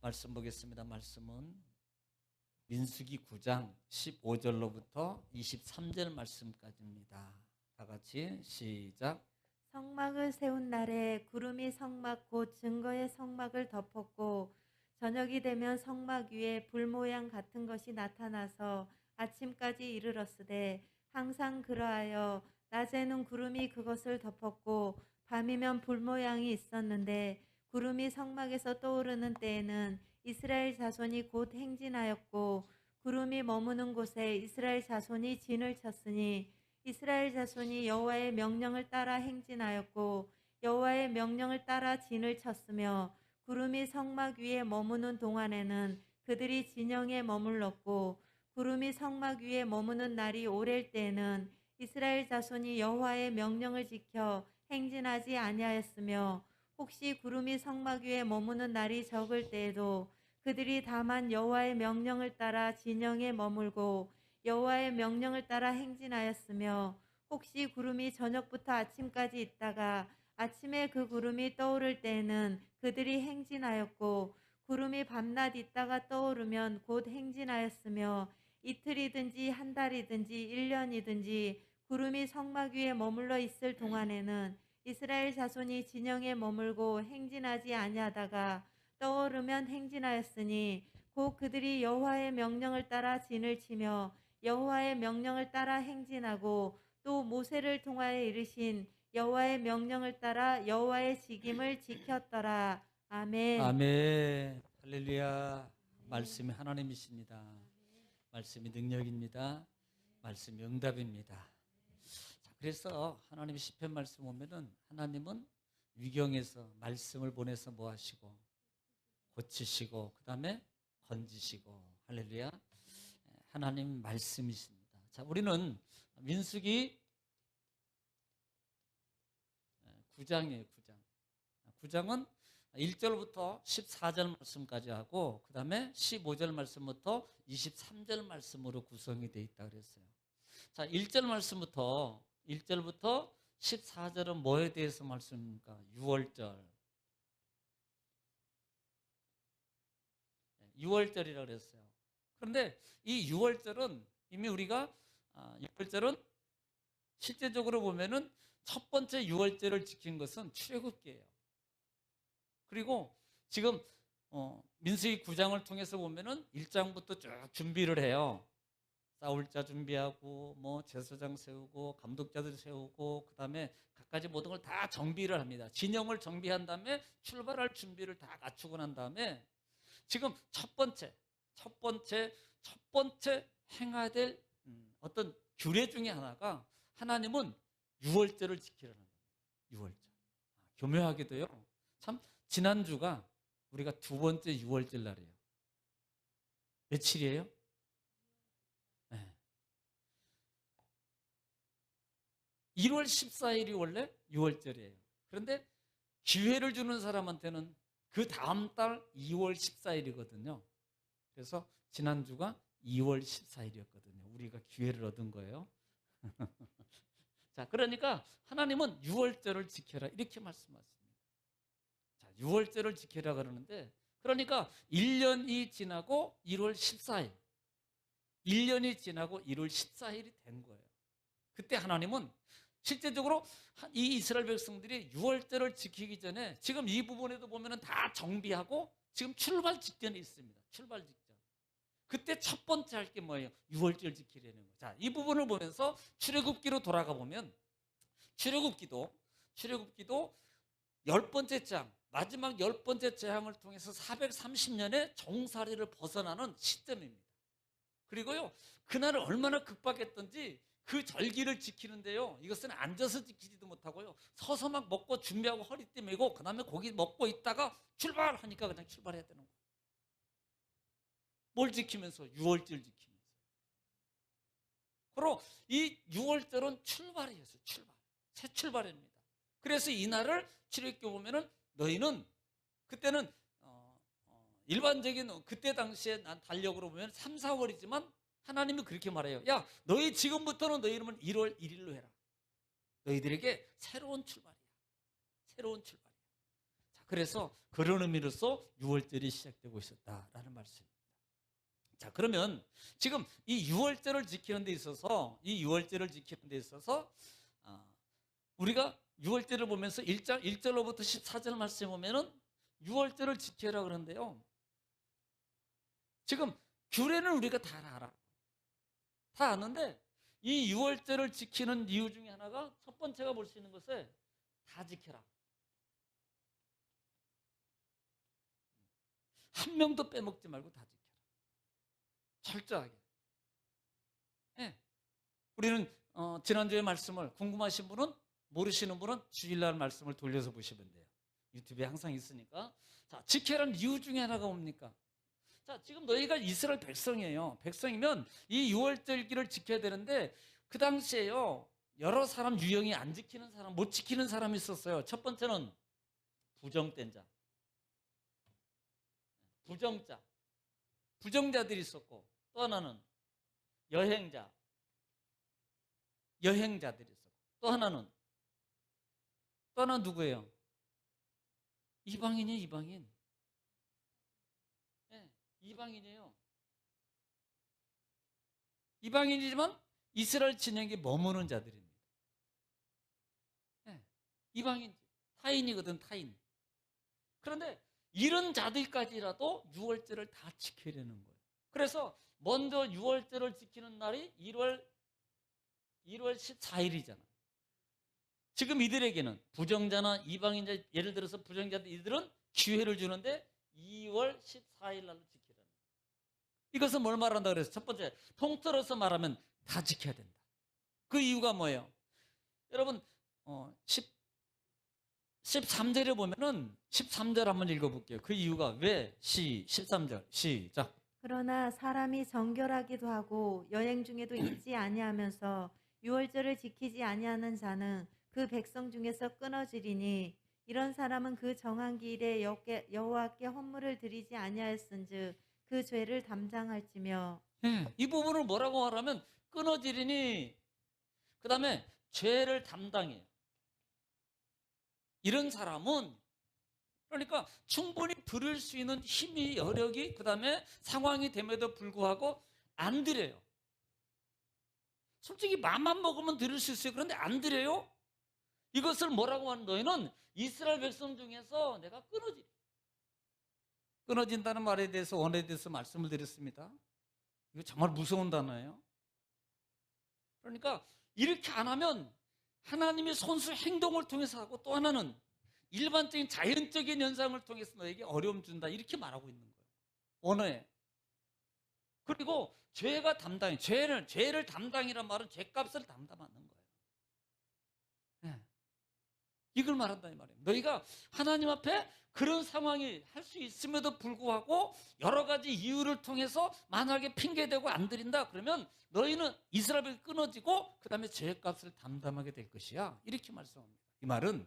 말씀 보겠습니다. 말씀은 민수기 9장 15절로부터 23절 말씀까지입니다. 다 같이 시작. 성막을 세운 날에 구름이 성막 곧 증거의 성막을 덮었고 저녁이 되면 성막 위에 불 모양 같은 것이 나타나서 아침까지 이르렀으되 항상 그러하여 낮에는 구름이 그것을 덮었고 밤이면 불 모양이 있었는데 구름이 성막에서 떠오르는 때에는 이스라엘 자손이 곧 행진하였고 구름이 머무는 곳에 이스라엘 자손이 진을 쳤으니 이스라엘 자손이 여호와의 명령을 따라 행진하였고 여호와의 명령을 따라 진을 쳤으며 구름이 성막 위에 머무는 동안에는 그들이 진영에 머물렀고 구름이 성막 위에 머무는 날이 오랠 때에는 이스라엘 자손이 여호와의 명령을 지켜 행진하지 아니하였으며 혹시 구름이 성막 위에 머무는 날이 적을 때에도 그들이 다만 여호와의 명령을 따라 진영에 머물고 여호와의 명령을 따라 행진하였으며 혹시 구름이 저녁부터 아침까지 있다가 아침에 그 구름이 떠오를 때에는 그들이 행진하였고 구름이 밤낮 있다가 떠오르면 곧 행진하였으며 이틀이든지 한 달이든지 1년이든지 구름이 성막 위에 머물러 있을 동안에는 이스라엘 자손이 진영에 머물고 행진하지 아니하다가 떠오르면 행진하였으니 곧 그들이 여호와의 명령을 따라 진을 치며 여호와의 명령을 따라 행진하고 또 모세를 통하여 이르신 여호와의 명령을 따라 여호와의 직임을 지켰더라. 아멘. 아멘. 할렐루야. 말씀이 하나님이십니다. 말씀이 능력입니다. 말씀이 응답입니다. 자, 그래서 하나님의 시편 말씀 보면은 하나님은 위경에서 말씀을 보내서 뭐 하시고 고치시고 그 다음에 건지시고 할렐루야. 하나님 말씀이십니다. 자, 우리는 민수기 9장이에요. 9장. 9장은 1절부터 14절 말씀까지 하고 그 다음에 15절 말씀부터 23절 말씀으로 구성이 되어 있다 그랬어요. 자, 1절 말씀부터 1절부터 14절은 뭐에 대해서 말씀입니까? 6월절. 6월절이라고 그랬어요. 그런데 이 6월절은 이미 우리가 6월절은 실제적으로 보면은 첫 번째 6월절을 지킨 것은 출애굽기예요. 그리고 지금 민수기 9장을 통해서 보면은 1장부터 쭉 준비를 해요. 싸울 자 준비하고 뭐 제사장 세우고 감독자들 세우고 그다음에 갖가지 모든 걸 다 정비를 합니다. 진영을 정비한 다음에 출발할 준비를 다 갖추고 난 다음에 지금 첫 번째 행해야 될 어떤 규례 중에 하나가 하나님은 6월절을 지키라는 겁니다. 6월절. 교묘하게도요. 참 지난주가 우리가 두 번째 6월절 날이에요. 며칠이에요? 네. 1월 14일이 원래 6월절이에요. 그런데 기회를 주는 사람한테는 그 다음 달 2월 14일이거든요. 그래서 지난주가 2월 14일이었거든요. 우리가 기회를 얻은 거예요. 자, 그러니까 하나님은 6월절을 지켜라 이렇게 말씀하십니다. 자, 6월절을 지켜라 그러는데 그러니까 1년이 지나고 1월 14일 1년이 지나고 1월 14일이 된 거예요. 그때 하나님은 실제적으로 이 이스라엘 백성들이 6월절을 지키기 전에 지금 이 부분에도 보면 다 정비하고 지금 출발 직전에 있습니다. 출발 직전. 그때 첫 번째 할 게 뭐예요? 6월절 지키려는 거예요. 자, 이 부분을 보면서 출애굽기로 돌아가 보면 출애굽기도 10번째 장, 마지막 10번째 재앙을 통해서 430년의 종살이를 벗어나는 시점입니다. 그리고요, 그날을 얼마나 급박했던지 그 절기를 지키는데요, 이것은 앉아서 지키지도 못하고요, 서서 막 먹고 준비하고 허리띠 메고 그 다음에 고기 먹고 있다가 출발하니까 그냥 출발해야 되는 거예요. 뭘 지키면서? 6월절 지키면서. 그리고 이 6월절은 출발이었어요. 출발. 새 출발입니다. 그래서 이날을 출애굽기 보면은 너희는 그때는 일반적인 그때 당시에 난 달력으로 보면 3, 4월이지만 하나님이 그렇게 말해요. 야, 너희 지금부터는 너희 이름은 1월 1일로 해라. 너희들에게 새로운 출발이야. 새로운 출발이야. 자, 그래서 그런 의미로서 유월절이 시작되고 있었다라는 말씀입니다. 자, 그러면 지금 이 유월절을 지키는 데 있어서 우리가 유월절을 보면서 1절로부터 14절 말씀에 보면은 유월절을 지켜라 그러는데요. 지금 규례는 우리가 다 알아. 다 아는데 이 유월절을 지키는 이유 중에 하나가 첫 번째가 볼 수 있는 것에 다 지켜라. 한 명도 빼먹지 말고 다 지켜라. 철저하게. 예. 우리는 지난주에 말씀을 궁금하신 분은, 모르시는 분은 주일날 말씀을 돌려서 보시면 돼요. 유튜브에 항상 있으니까. 자, 지켜라는 이유 중에 하나가 뭡니까? 자, 지금 너희가 이스라엘 백성이에요. 백성이면 이 유월절기를 지켜야 되는데 그 당시에요, 여러 사람 유형이 안 지키는 사람, 못 지키는 사람이 있었어요. 첫 번째는 부정된 자, 부정자들이 있었고, 또 하나는 여행자들이 있었고, 또 하나는 누구예요? 이방인이에요, 이방인. 네, 이방인이에요. 이방인이지만 이스라엘 진영에 머무는 자들입니다. 네, 이방인, 타인이거든, 타인. 그런데 이런 자들까지라도 유월절을 다 지키려는 거예요. 그래서 먼저 유월절을 지키는 날이 1월 14일이잖아. 지금 이들에게는 부정자나 이방인자, 예를 들어서 부정자들, 이들은 기회를 주는데 2월 14일 날로 지키라는 거예요. 이것은 뭘 말한다 그래서 첫 번째, 통틀어서 말하면 다 지켜야 된다. 그 이유가 뭐예요? 여러분 13절에 보면은 13절 한번 읽어볼게요. 그 이유가 왜? 13절 시작. 그러나 사람이 정결하기도 하고 여행 중에도 잊지 아니하면서 유월절을 지키지 아니하는 자는 그 백성 중에서 끊어지리니 이런 사람은 그 정한 기일에 여호와께 헌물을 드리지 아니하였은즉 그 죄를 담당할지며. 이 부분을 뭐라고 말하면 끊어지리니, 그 다음에 죄를 담당해요. 이런 사람은, 그러니까 충분히 들을 수 있는 힘이, 여력이, 그 다음에 상황이 됨에도 불구하고 안 드려요. 솔직히 마음만 먹으면 들을 수 있어요. 그런데 안 드려요. 이것을 뭐라고 하는, 너희는 이스라엘 백성 중에서 내가 끊어진다는 말에 대해서, 원에 대해서 말씀을 드렸습니다. 이거 정말 무서운 단어예요. 그러니까 이렇게 안 하면 하나님의 손수 행동을 통해서 하고, 또 하나는 일반적인 자연적인 현상을 통해서 너에게 어려움 준다, 이렇게 말하고 있는 거예요. 언어에. 그리고 죄가 담당해. 죄를 담당이란 말은 죄값을 담당하는 거예요. 네. 이걸 말한다는 말이에요. 너희가 하나님 앞에 그런 상황이 할 수 있음에도 불구하고 여러 가지 이유를 통해서 만약에 핑계대고 안 드린다 그러면 너희는 이스라엘이 끊어지고 그 다음에 죄값을 담당하게 될 것이야, 이렇게 말씀합니다. 이 말은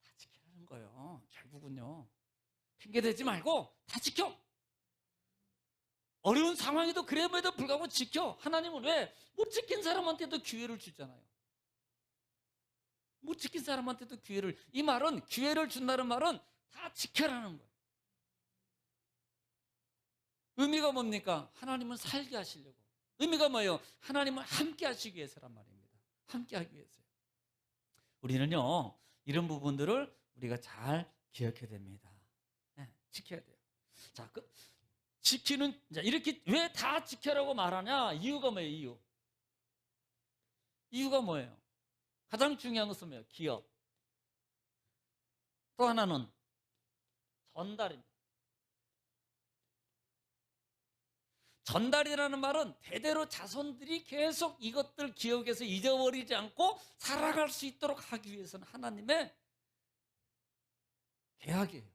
다 지키라는 거예요. 결국은요, 핑계대지 말고 다 지켜. 어려운 상황에도 그럼에도 불구하고 지켜. 하나님은 왜? 못 지킨 사람한테도 기회를 주잖아요. 못 지킨 사람한테도 기회를, 이 말은, 기회를 준다는 말은 다 지켜라는 거예요. 의미가 뭡니까? 하나님은 살게 하시려고. 의미가 뭐예요? 하나님은 함께 하시기 위해서란 말입니다. 함께 하기 위해서요. 우리는요, 이런 부분들을 우리가 잘 기억해야 됩니다. 네, 지켜야 돼요. 자, 이렇게 왜 다 지켜라고 말하냐? 이유가 뭐예요? 이유가 뭐예요? 가장 중요한 것은 뭐예요? 기억. 또 하나는 전달입니다. 전달이라는 말은 대대로 자손들이 계속 이것들 기억해서 잊어버리지 않고 살아갈 수 있도록 하기 위해서는 하나님의 계약이에요.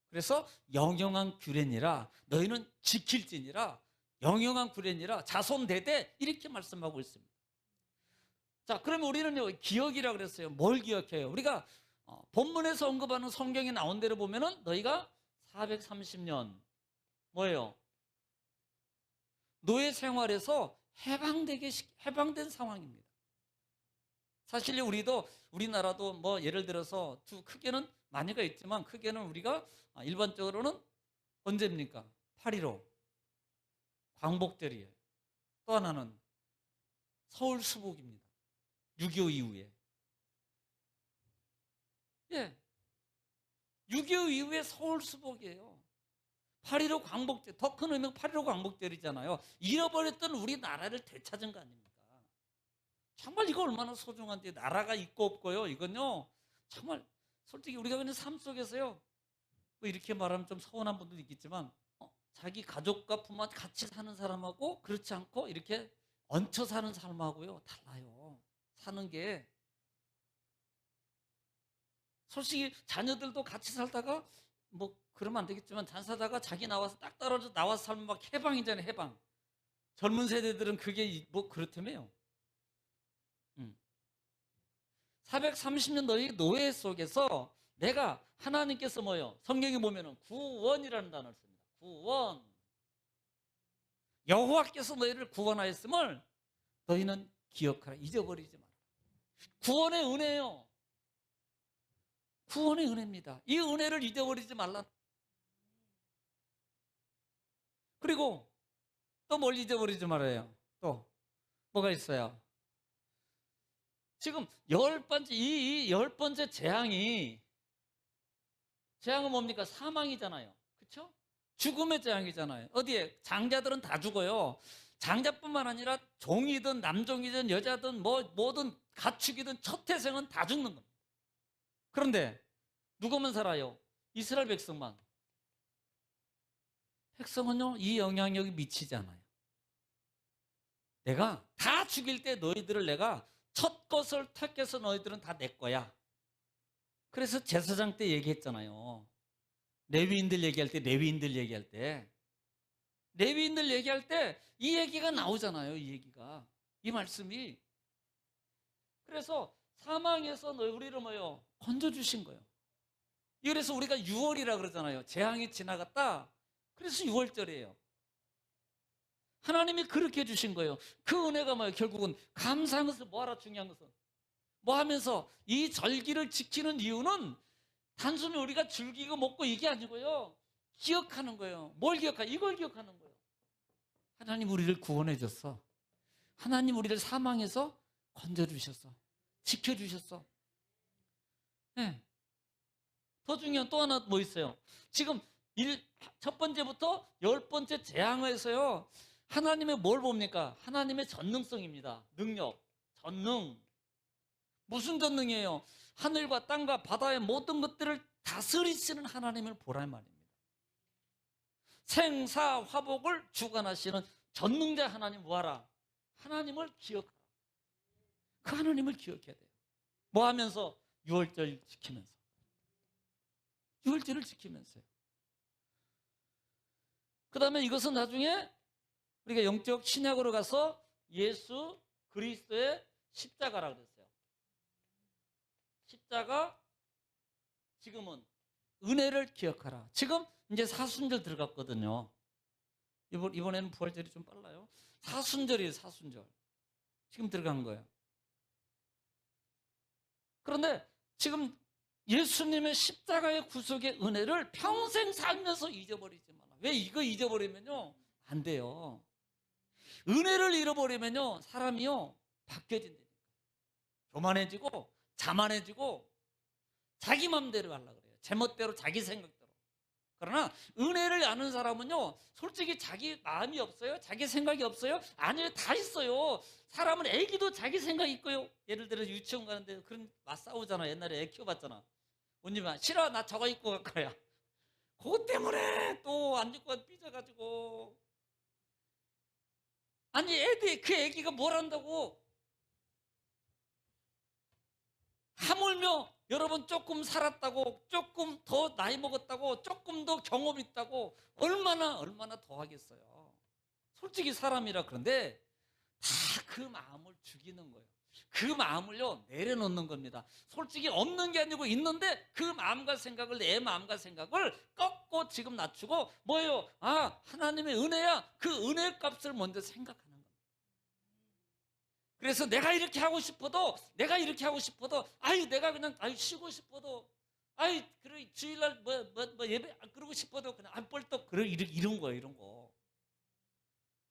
그래서 영영한 규례니라, 너희는 지킬지니라, 영영한 규례니라, 자손 대대, 이렇게 말씀하고 있습니다. 자, 그러면 우리는요, 기억이라고 그랬어요. 뭘 기억해요? 우리가 본문에서 언급하는 성경에 나온 대로 보면은 너희가 430년 뭐예요? 노예 생활에서 해방된 상황입니다. 사실 우리나라도 뭐 예를 들어서 크게는 많이가 있지만 크게는 우리가 일반적으로는 언제입니까? 8.15 광복절이에요. 또 하나는 서울 수복입니다. 6.25 이후에. 예. 6.25 이후에 서울 수복이에요. 8.15 광복절, 더 큰 의미는 8.15 광복절이잖아요. 잃어버렸던 우리나라를 되찾은 거 아닙니까? 정말 이거 얼마나 소중한데, 나라가 있고 없고요. 이건요, 정말 솔직히 우리가 그냥 삶 속에서요, 뭐 이렇게 말하면 좀 서운한 분도 있겠지만, 자기 가족과 부모와 같이 사는 사람하고 그렇지 않고 이렇게 얹혀 사는 사람하고요, 달라요. 사는 게. 솔직히 자녀들도 같이 살다가 뭐 그러면 안 되겠지만 살다가 자기 나와서 딱 떨어져 나와서 살면 막 해방이잖아요. 해방. 젊은 세대들은 그게 뭐 그렇다며요. 430년 너희 노예 속에서 내가 하나님께서 뭐요? 성경에 보면은 구원이라는 단어를 씁니다. 구원. 여호와께서 너희를 구원하였음을 너희는 기억하라. 잊어버리지 마라. 구원의 은혜요. 구원의 은혜입니다. 이 은혜를 잊어버리지 말라. 그리고 또 뭘 잊어버리지 말아요. 또 뭐가 있어요? 지금 이 열 번째 재앙은 뭡니까? 사망이잖아요. 그렇죠? 죽음의 재앙이잖아요. 어디에? 장자들은 다 죽어요. 장자뿐만 아니라 종이든 남종이든 여자든 뭐든 가축이든 첫 태생은 다 죽는 겁니다. 그런데 누구만 살아요? 이스라엘 백성만. 백성은요, 이 영향력이 미치지 않아요. 내가 다 죽일 때 너희들을 내가 첫 것을 택해서 너희들은 다 내 거야. 그래서 제사장 때 얘기했잖아요. 레위인들 얘기할 때 이 얘기가 나오잖아요. 이 얘기가. 이 말씀이. 그래서 사망에서 우리를 뭐요? 건져주신 거예요. 그래서 우리가 6월이라 그러잖아요. 재앙이 지나갔다. 그래서 6월절이에요. 하나님이 그렇게 해주신 거예요. 그 은혜가 뭐예요? 결국은 감사한 것을 뭐하라? 중요한 것은 뭐 하면서 이 절기를 지키는 이유는 단순히 우리가 즐기고 먹고 이게 아니고요. 기억하는 거예요. 뭘 기억하? 이걸 기억하는 거예요. 하나님 우리를 구원해 줬어. 하나님 우리를 사망에서 건져주셨어. 지켜주셨어. 네. 더 중요한 또 하나 뭐 있어요? 지금 첫 번째부터 10번째 재앙에서요. 하나님의 뭘 봅니까? 하나님의 전능성입니다. 능력, 전능. 무슨 전능이에요? 하늘과 땅과 바다의 모든 것들을 다스리시는 하나님을 보란 말입니다. 생사 화복을 주관하시는 전능자 하나님 뭐하라? 하나님을 기억하라. 그 하나님을 기억해야 돼요. 뭐 하면서? 6월절 지키면서. 6월절을 지키면서요. 그 다음에 이것은 나중에 우리가 영적 신약으로 가서 예수 그리스도의 십자가라고 그랬어요. 십자가, 지금은 은혜를 기억하라. 지금 이제 사순절 들어갔거든요. 이번에는 부활절이 좀 빨라요. 사순절이에요. 사순절. 지금 들어간 거예요. 그런데 지금 예수님의 십자가의 구속의 은혜를 평생 살면서 잊어버리지 마라. 왜 이거 잊어버리면요? 안 돼요. 은혜를 잃어버리면요, 사람이요, 바뀌어진다니까요. 교만해지고, 자만해지고, 자기 맘대로 하려고 그래요. 제멋대로, 자기 생각대로. 그러나, 은혜를 아는 사람은요, 솔직히 자기 마음이 없어요? 자기 생각이 없어요? 아니요, 다 있어요. 사람은 애기도 자기 생각이 있고요. 예를 들어 유치원 가는데, 그런 싸우잖아. 옛날에 애 키워봤잖아. 언니만, 싫어, 나 저거 입고 갈 거야. 그것 때문에 또 안 입고 삐져가지고. 아니 그 애기가 뭘 한다고? 하물며 여러분 조금 살았다고, 조금 더 나이 먹었다고, 조금 더 경험 있다고 얼마나 더 하겠어요. 솔직히 사람이라. 그런데 다 그 마음을 죽이는 거예요. 그 마음을요 내려놓는 겁니다. 솔직히 없는 게 아니고 있는데 그 마음과 생각을, 내 마음과 생각을 꺾고 지금 낮추고 뭐예요? 하나님의 은혜야. 그 은혜 값을 먼저 생각하는 겁니다. 그래서 내가 이렇게 하고 싶어도 아유 내가 그냥 아유 쉬고 싶어도 아유 그래 주일날 뭐 예배 그러고 싶어도 그냥 안 뻘떡 그래 이런 거예요. 이런 거.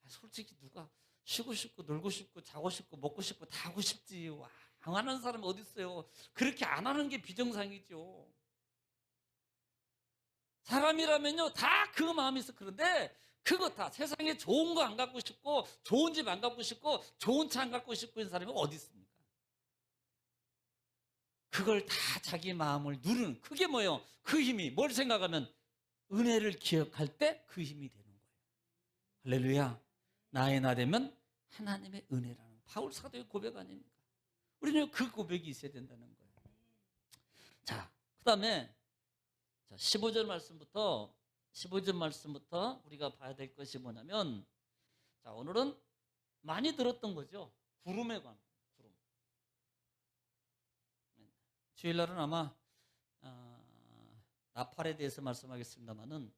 솔직히 누가 쉬고 싶고 놀고 싶고 자고 싶고 먹고 싶고 다 하고 싶지. 안 하는 사람이 어디 있어요. 그렇게 안 하는 게 비정상이죠. 사람이라면요 다 그 마음이 있어. 그런데 그거 다 세상에 좋은 거 안 갖고 싶고 좋은 집 안 갖고 싶고 좋은 차 안 갖고 싶고 있는 사람이 어디 있습니까? 그걸 다 자기 마음을 누르는 그게 뭐예요? 그 힘이 뭘 생각하면 은혜를 기억할 때 그 힘이 되는 거예요. 할렐루야. 나의 나 되면 하나님의 은혜라는 바울 사도의 고백 아닙니까? 우리는 그 고백이 있어야 된다는 거예요. 자, 그 다음에 15절 말씀부터 우리가 봐야 될 것이 뭐냐면, 자, 오늘은 많이 들었던 거죠. 구름에 관한 구름. 주일날은 아마 나팔에 대해서 말씀하겠습니다만은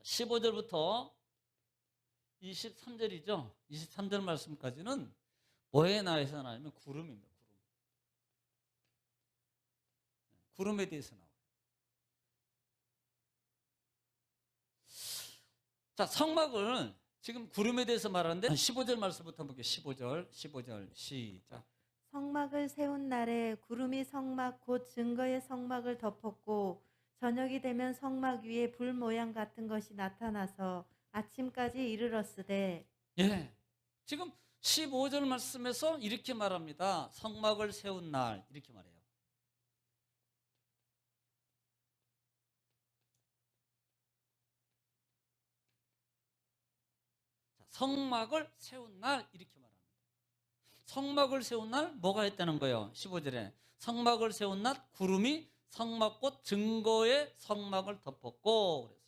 15절부터 23절이죠. 23절 말씀까지는 뭐에 나와서 나오면 구름입니다. 구름에 대해서 나와요. 자, 성막을 지금 구름에 대해서 말하는데 15절 말씀부터 볼게요. 15절 시작. 성막을 세운 날에 구름이 성막 곧 증거의 성막을 덮었고 저녁이 되면 성막 위에 불 모양 같은 것이 나타나서 아침까지 이르렀으되. 예. 지금 15절 말씀에서 이렇게 말합니다. 성막을 세운 날 이렇게 말해요. 자, 성막을 세운 날 이렇게 말합니다. 성막을 세운 날 뭐가 했다는 거예요? 15절에 성막을 세운 날 구름이 성막 곧 증거의 성막을 덮었고 그랬어요.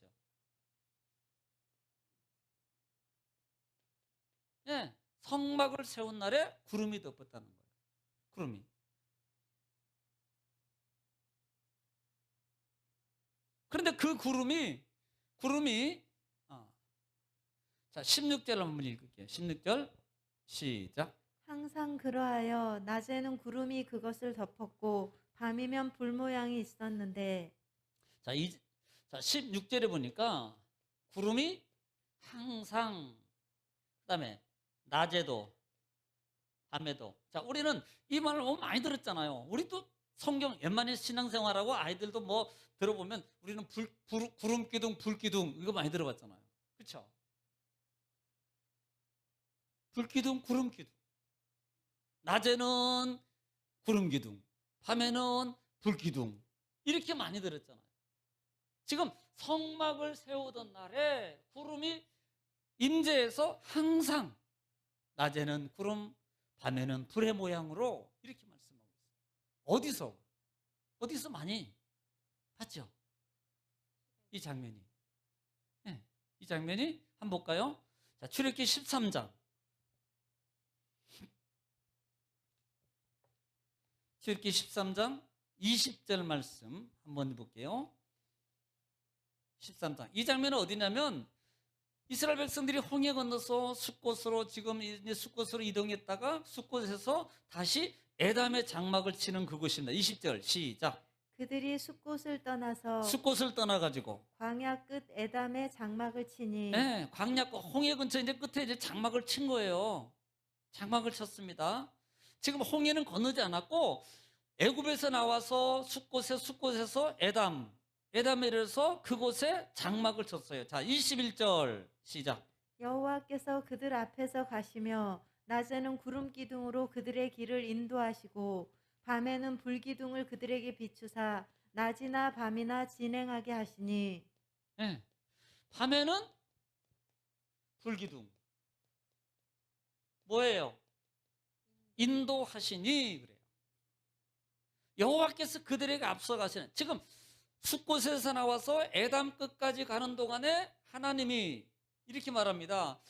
예, 성막을 세운 날에 구름이 덮었다는 거예요. 구름이. 그런데 그 구름이 자, 16절 한번 읽을게요. 16절 시작. 항상 그러하여 낮에는 구름이 그것을 덮었고 밤이면 불 모양이 있었는데. 자, 16절에 보니까 구름이 항상, 그다음에 낮에도 밤에도. 자, 우리는 이 말을 너무 많이 들었잖아요. 우리도 성경 웬만한 신앙생활하고 아이들도 뭐 들어보면 우리는 구름 기둥, 불 기둥 이거 많이 들어봤잖아요. 그렇죠? 불 기둥, 구름 기둥. 낮에는 구름 기둥, 밤에는 불 기둥 이렇게 많이 들었잖아요. 지금 성막을 세우던 날에 구름이 임재해서 항상 낮에는 구름, 밤에는 불의 모양으로 이렇게 말씀하고 있어요. 어디서 많이 봤죠? 이 장면이. 네, 이 장면이 한번 볼까요? 자, 출애굽기 13장. 출애굽기 13장 20절 말씀 한번 볼게요. 13장. 이 장면은 어디냐면 이스라엘 백성들이 홍해 건너서 숫곳으로 지금 이제 숫곳으로 이동했다가 숫곳에서 다시 에담의 장막을 치는 그곳입니다. 20절 시작. 그들이 숫곳을 떠나서 숫곳을 떠나가지고 광야 끝 에담의 장막을 치니. 네, 광야 홍해 근처 이제 끝에 이제 장막을 친 거예요. 장막을 쳤습니다. 지금 홍해는 건너지 않았고 애굽에서 나와서 숫곳에서 에담에 이르러서 그곳에 장막을 쳤어요. 자, 21절 시작. 여호와께서 그들 앞에서 가시며 낮에는 구름 기둥으로 그들의 길을 인도하시고 밤에는 불 기둥을 그들에게 비추사 낮이나 밤이나 진행하게 하시니. 네. 밤에는 불 기둥. 뭐예요? 인도하시니 그래요. 여호와께서 그들에게 앞서 가시는. 지금 숫곳에서 나와서 에담 끝까지 가는 동안에 하나님이 이렇게 말합니다.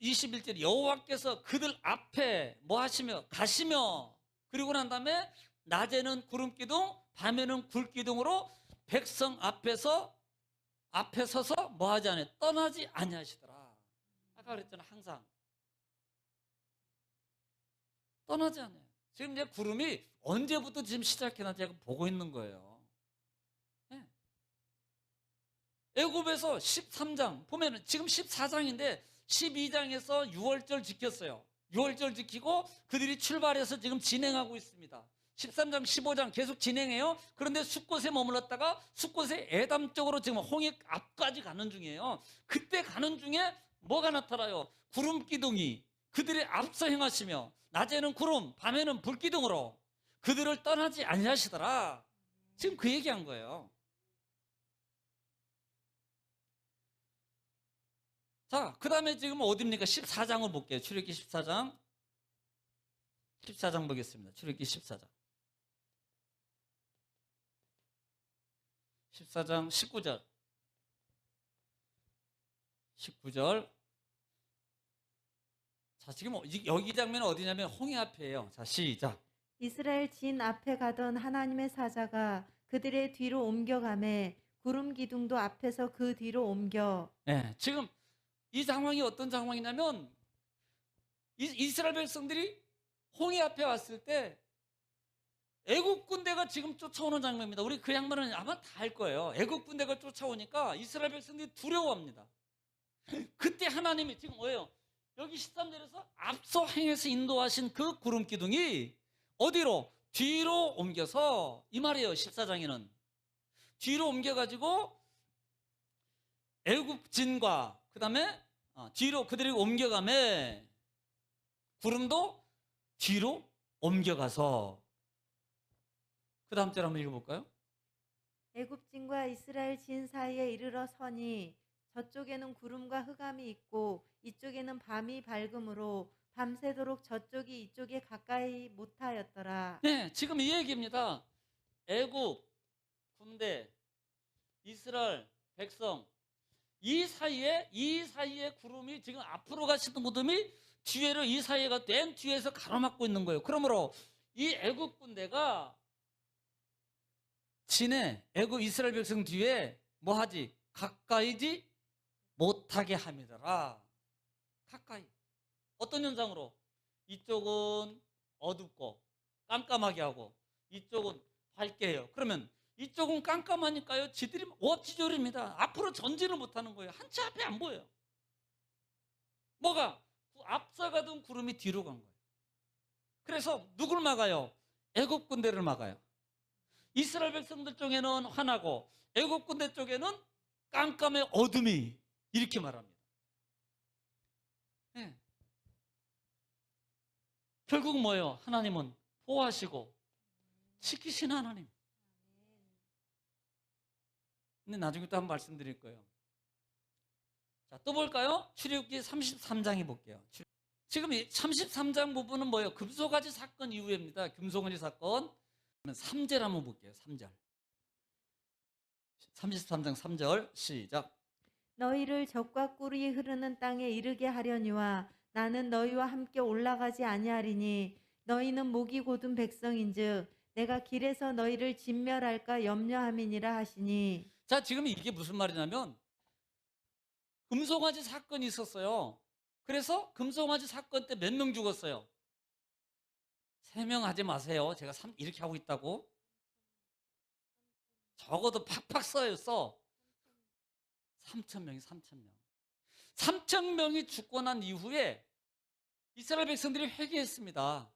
21절 여호와께서 그들 앞에 뭐 하시며 가시며 그리고 난 다음에 낮에는 구름 기둥 밤에는 불 기둥으로 백성 앞에 서서 뭐 하지 않아요? 떠나지 아니하시더라. 아까 그랬잖아요. 항상 떠나지 않아요. 지금 이제 구름이 언제부터 지금 시작해나 제가 보고 있는 거예요. 예. 애굽에서 13장 보면은 지금 14장인데 12장에서 6월절 지켰어요. 6월절 지키고 그들이 출발해서 지금 진행하고 있습니다. 13장, 15장 계속 진행해요. 그런데 숫곳에 머물렀다가 숫곳에 에담 쪽으로 지금 홍해 앞까지 가는 중이에요. 그때 가는 중에 뭐가 나타나요? 구름 기둥이 그들의 앞서 행하시며 낮에는 구름, 밤에는 불 기둥으로 그들을 떠나지 아니하시더라. 지금 그 얘기한 거예요. 자, 그 다음에 지금 어디입니까? 14장을 볼게요. 출애굽기 14장. 14장 보겠습니다. 출애굽기 14장. 14장 19절. 19절. 자, 지금 여기 장면은 어디냐면 홍해 앞이에요. 자, 시작. 이스라엘 진 앞에 가던 하나님의 사자가 그들의 뒤로 옮겨가매 구름 기둥도 앞에서 그 뒤로 옮겨. 네, 지금 이 상황이 어떤 상황이냐면 이스라엘 백성들이 홍해 앞에 왔을 때 애국 군대가 지금 쫓아오는 장면입니다. 우리 그 양반은 아마 다 알 거예요. 애국 군대가 쫓아오니까 이스라엘 백성들이 두려워합니다. 그때 하나님이 지금 뭐예요? 여기 13절에서 앞서 행해서 인도하신 그 구름 기둥이 어디로? 뒤로 옮겨서 이 말이에요. 14장에는 뒤로 옮겨가지고 애굽진과 그 다음에 뒤로 그들이 옮겨가매 구름도 뒤로 옮겨가서 그 다음 절 한번 읽어볼까요? 애굽진과 이스라엘 진 사이에 이르러 서니 저쪽에는 구름과 흑암이 있고 이쪽에는 밤이 밝음으로 밤새도록 저쪽이 이쪽에 가까이 못하였더라. 네, 지금 이 얘기입니다. 애굽 군대, 이스라엘 백성 이 사이에 구름이 지금 앞으로 가시는 구름이 뒤에를 이 사이가 맨 뒤에서 가로막고 있는 거예요. 그러므로 이 애굽 군대가 진해 애굽 이스라엘 백성 뒤에 뭐 하지? 가까이지 못하게 함이더라. 가까이. 어떤 현상으로? 이쪽은 어둡고 깜깜하게 하고 이쪽은 밝게 해요. 그러면 이쪽은 깜깜하니까요. 지들이 어찌저립니다. 앞으로 전진을 못하는 거예요. 한치 앞에 안 보여요. 뭐가? 앞서가던 구름이 뒤로 간 거예요. 그래서 누굴 막아요? 애굽 군대를 막아요. 이스라엘 백성들 쪽에는 환하고 애굽 군대 쪽에는 깜깜의 어둠이 이렇게 말합니다. 네. 결국 뭐예요? 하나님은 보호하시고 지키신 하나님. 근데 나중에 또 한번 말씀드릴 거예요. 자, 또 볼까요? 출애굽기 33장에 볼게요. 지금 이 33장 부분은 뭐예요? 금송아지 사건 이후입니다. 금송아지 사건. 3절 한번 볼게요. 3절. 33장 3절 시작. 너희를 젖과 꿀이 흐르는 땅에 이르게 하려니와 나는 너희와 함께 올라가지 아니하리니 너희는 목이 곧은 백성인즉 내가 길에서 너희를 진멸할까 염려함이니라 하시니. 자, 지금 이게 무슨 말이냐면 금송아지 사건이 있었어요. 그래서 금송아지 사건 때 몇 명 죽었어요? 3명 하지 마세요. 제가 이렇게 하고 있다고. 적어도 팍팍 써. 3,000명이 3,000명. 3,000명이 죽고 난 이후에 이스라엘 백성들이 회개했습니다.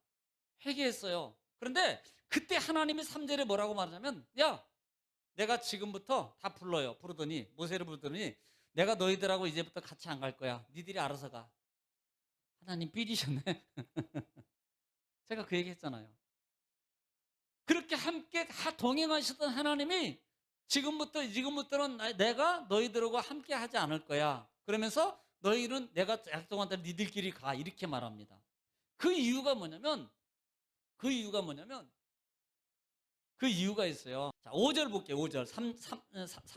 회개했어요. 그런데 그때 하나님이 3절에 뭐라고 말하냐면 야, 내가 지금부터 다 불러요. 부르더니 모세를 부르더니 내가 너희들하고 이제부터 같이 안 갈 거야. 니들이 알아서 가. 하나님 삐리셨네. 제가 그 얘기 했잖아요. 그렇게 함께 다 동행하셨던 하나님이 지금부터는 내가 너희들하고 함께 하지 않을 거야. 그러면서 너희는 내가 약속한 대로 니들끼리 가. 이렇게 말합니다. 그 이유가 뭐냐면 그 이유가 있어요. 자, 5절 볼게요. 5절.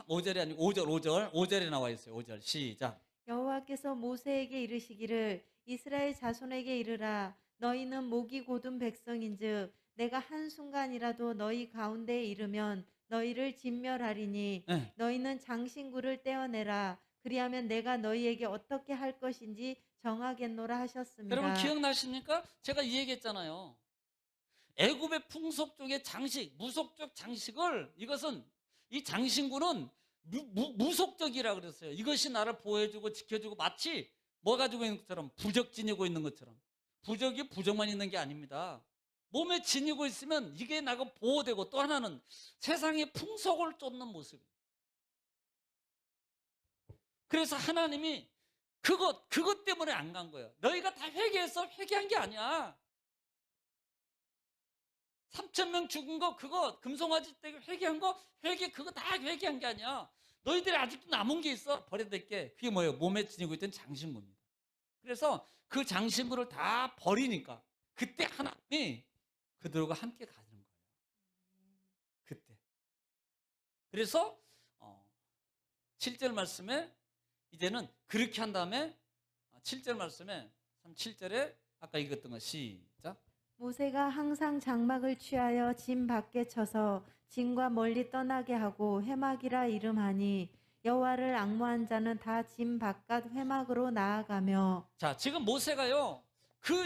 5절이 아니고 5절. 5절에 나와 있어요. 5절. 시작. 여호와께서 모세에게 이르시기를 이스라엘 자손에게 이르라 너희는 목이 곧은 백성인즉 내가 한순간이라도 너희 가운데에 이르면 너희를 진멸하리니 네. 너희는 장신구를 떼어내라 그리하면 내가 너희에게 어떻게 할 것인지 정하겠노라 하셨습니다. 여러분 기억나십니까? 제가 이 얘기했잖아요. 애굽의 풍속 중의 장식, 무속적 장식을 이것은 이 장신구는 무속적이라 그랬어요. 이것이 나를 보호해주고 지켜주고 마치 뭐 가지고 있는 것처럼 부적 지니고 있는 것처럼. 부적이 부적만 있는 게 아닙니다. 몸에 지니고 있으면 이게 나가 보호되고 또 하나는 세상의 풍속을 쫓는 모습이에요. 그래서 하나님이 그것 때문에 안 간 거예요. 너희가 다 회개해서 회개한 게 아니야. 3,000명 죽은 거 그거 금송아지 때 회개한 거 그거 다 회개한 게 아니야. 너희들이 아직도 남은 게 있어. 버려야 될 게. 그게 뭐예요? 몸에 지니고 있던 장신구입니다. 그래서 그 장신구를 다 버리니까 그때 하나님이 그들과 함께 가는 거예요. 그때. 그래서 7절 말씀에 이제는 그렇게 한 다음에 7절 말씀에 7절에 아까 읽었던 거 시작. 모세가 항상 장막을 취하여 진 밖에 쳐서 진과 멀리 떠나게 하고 회막이라 이름하니 여호와를 앙모한 자는 다 진 바깥 회막으로 나아가며. 자, 지금 모세가요.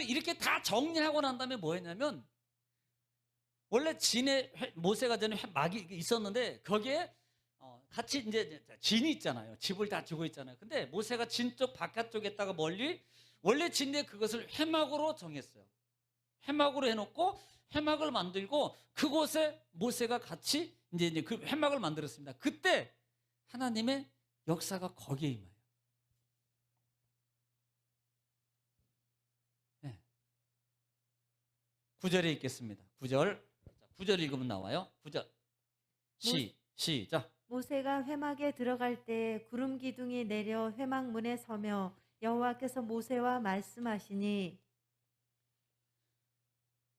이렇게 다 정리하고 난 다음에 뭐 했냐면 원래 진에 모세가 전에 막이 있었는데 거기에 같이 이제 진이 있잖아요. 집을 다 주고 있잖아요. 근데 모세가 진 쪽 바깥쪽에다가 멀리 원래 진에 그것을 회막으로 정했어요. 회막으로 해놓고 회막을 만들고 그곳에 모세가 같이 이제 그 회막을 만들었습니다. 그때 하나님의 역사가 거기에 임해요. 네. 9절에 있겠습니다. 9절 읽으면 나와요. 9절 시작. 모세가 회막에 들어갈 때 구름 기둥이 내려 회막 문에 서며 여호와께서 모세와 말씀하시니.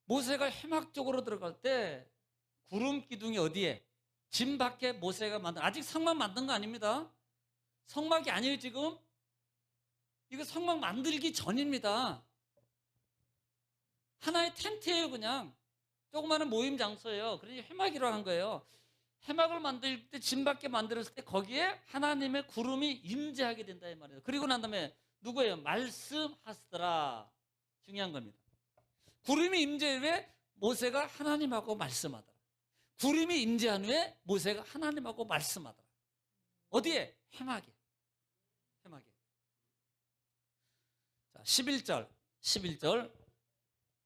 모세가 회막 쪽으로 들어갈 때 구름 기둥이 어디에? 진 밖에 모세가 아직 성막 만든 거 아닙니다. 성막이 아니에요 지금. 이거 성막 만들기 전입니다. 하나의 텐트예요 그냥. 조그마한 모임 장소예요. 그러니 회막이라고 한 거예요. 회막을 만들 때 진 밖에 만들었을 때 거기에 하나님의 구름이 임재하게 된다 이 말이에요. 그리고 난 다음에 누구예요? 말씀하시더라. 중요한 겁니다. 구름이 임재 후에 모세가 하나님하고 말씀하더라. 구름이 임재한 후에 모세가 하나님하고 말씀하더라. 어디에? 회막에. 자, 11절.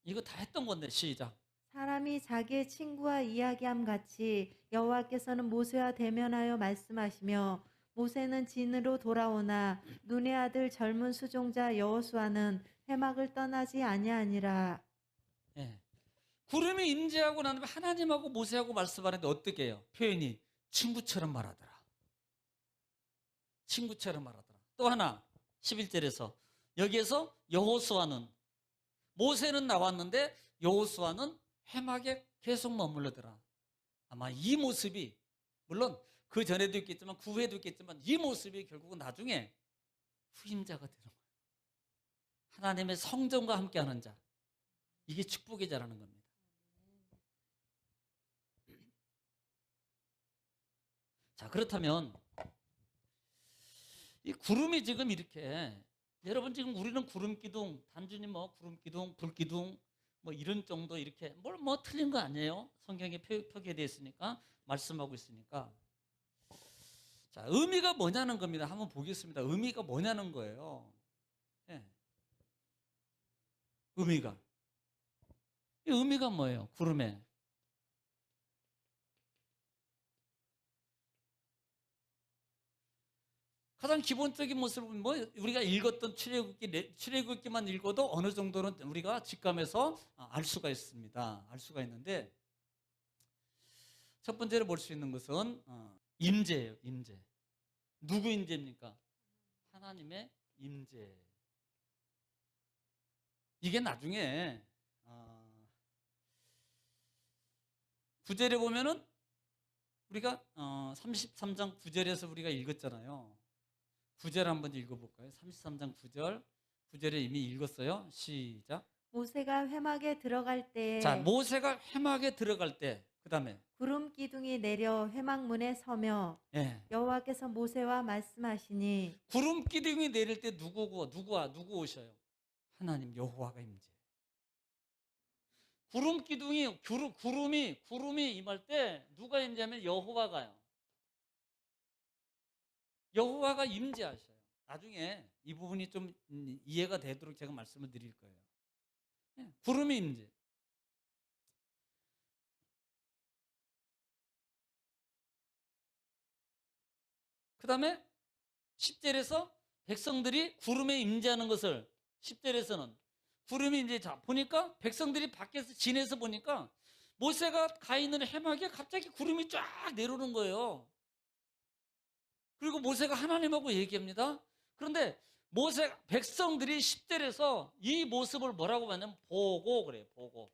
이거 다 했던 건데 시작. 사람이 자기의 친구와 이야기함 같이 여호와께서는 모세와 대면하여 말씀하시며 모세는 진으로 돌아오나 눈의 아들 젊은 수종자 여호수아는 회막을 떠나지 아니하니라. 예. 구름이 임재하고 난 다음에 하나님하고 모세하고 말씀하는데 어떻게 해요? 표현이 친구처럼 말하더라. 또 하나 11절에서 여기에서 여호수아는 모세는 나왔는데 여호수아는 회막에 계속 머물러더라. 아마 이 모습이 물론 그 전에도 있겠지만 그 후에도 있겠지만 이 모습이 결국은 나중에 후임자가 되는 거예요. 하나님의 성전과 함께하는 자. 이게 축복의 자라는 겁니다. 자, 그렇다면 이 구름이 지금 이렇게 여러분 지금 우리는 구름 기둥 단순히 뭐 구름 기둥 불 기둥 뭐 이런 정도 이렇게 뭐 틀린 거 아니에요. 성경에 표기되어 있으니까 말씀하고 있으니까. 자, 의미가 뭐냐는 겁니다. 한번 보겠습니다. 의미가 뭐냐는 거예요. 예. 의미가 이 의미가 뭐예요? 구름에 가장 기본적인 모습은 뭐 우리가 읽었던 출애굽기만 읽어도 어느 정도는 우리가 직감해서 알 수가 있습니다. 알 수가 있는데 첫 번째로 볼 수 있는 것은 임재예요. 임재. 누구 임재입니까? 하나님의 임재. 이게 나중에 9절에 보면은 우리가 33장 9절에서 우리가 읽었잖아요. 9절 한번 읽어볼까요? 33장 9절에 이미 읽었어요. 시작. 모세가 회막에 들어갈 때. 자, 모세가 회막에 들어갈 때 그다음에 구름 기둥이 내려 회막문에 서며 예. 여호와께서 모세와 말씀하시니 구름 기둥이 내릴 때 누구 오셔요? 하나님 여호와가 임재. 구름이 임할 때 누가 임재하면 여호와가요. 여호와가 임재하셔요. 나중에 이 부분이 좀 이해가 되도록 제가 말씀을 드릴 거예요. 예, 구름이 임재. 그다음에 10절에서 백성들이 구름에 임재하는 것을 10절에서는 구름이 이제 보니까 백성들이 밖에서 진에서 보니까 모세가 가 있는 해막에 갑자기 구름이 쫙 내려오는 거예요. 그리고 모세가 하나님하고 얘기합니다. 그런데 백성들이 10절에서 이 모습을 뭐라고 하냐면 보고 그래요. 보고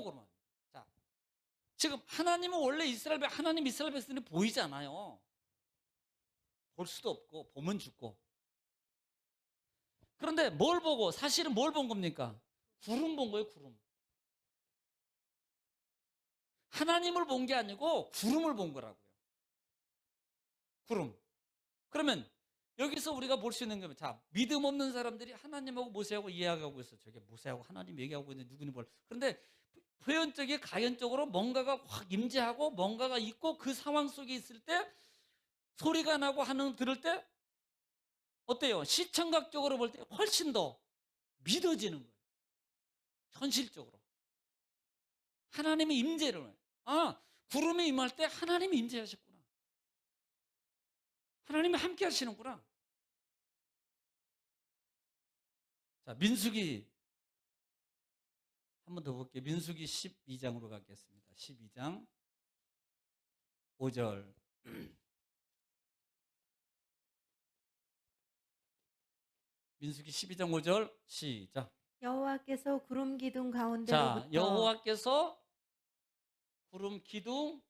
그러면. 자, 지금 하나님은 원래 하나님 이스라엘 백성들이 보이지 않아요. 볼 수도 없고 보면 죽고. 그런데 뭘 보고 사실은 뭘 본 겁니까? 구름 본 거예요. 구름. 하나님을 본 게 아니고 구름을 본 거라고요. 구름. 그러면 여기서 우리가 볼 수 있는 게 자, 믿음 없는 사람들이 하나님하고 모세하고 이야기하고 있어. 저게 모세하고 하나님 얘기하고 있는데 누구니 뭘. 그런데 표현적이 가연적으로 뭔가가 확 임재하고 뭔가가 있고 그 상황 속에 있을 때 소리가 나고 들을 때 어때요? 시청각적으로 볼 때 훨씬 더 믿어지는 거예요. 현실적으로. 하나님의 임재를. 구름이 임할 때 하나님이 임재하셨구나. 하나님이 함께 하시는구나. 자, 민수기 한 번 더 볼게요. 민수기 12장으로 가겠습니다. 12장 5절. 민수기 12장 5절 시작. 여호와께서 구름 기둥 자, 가운데로부터 여호와께서 구름 기둥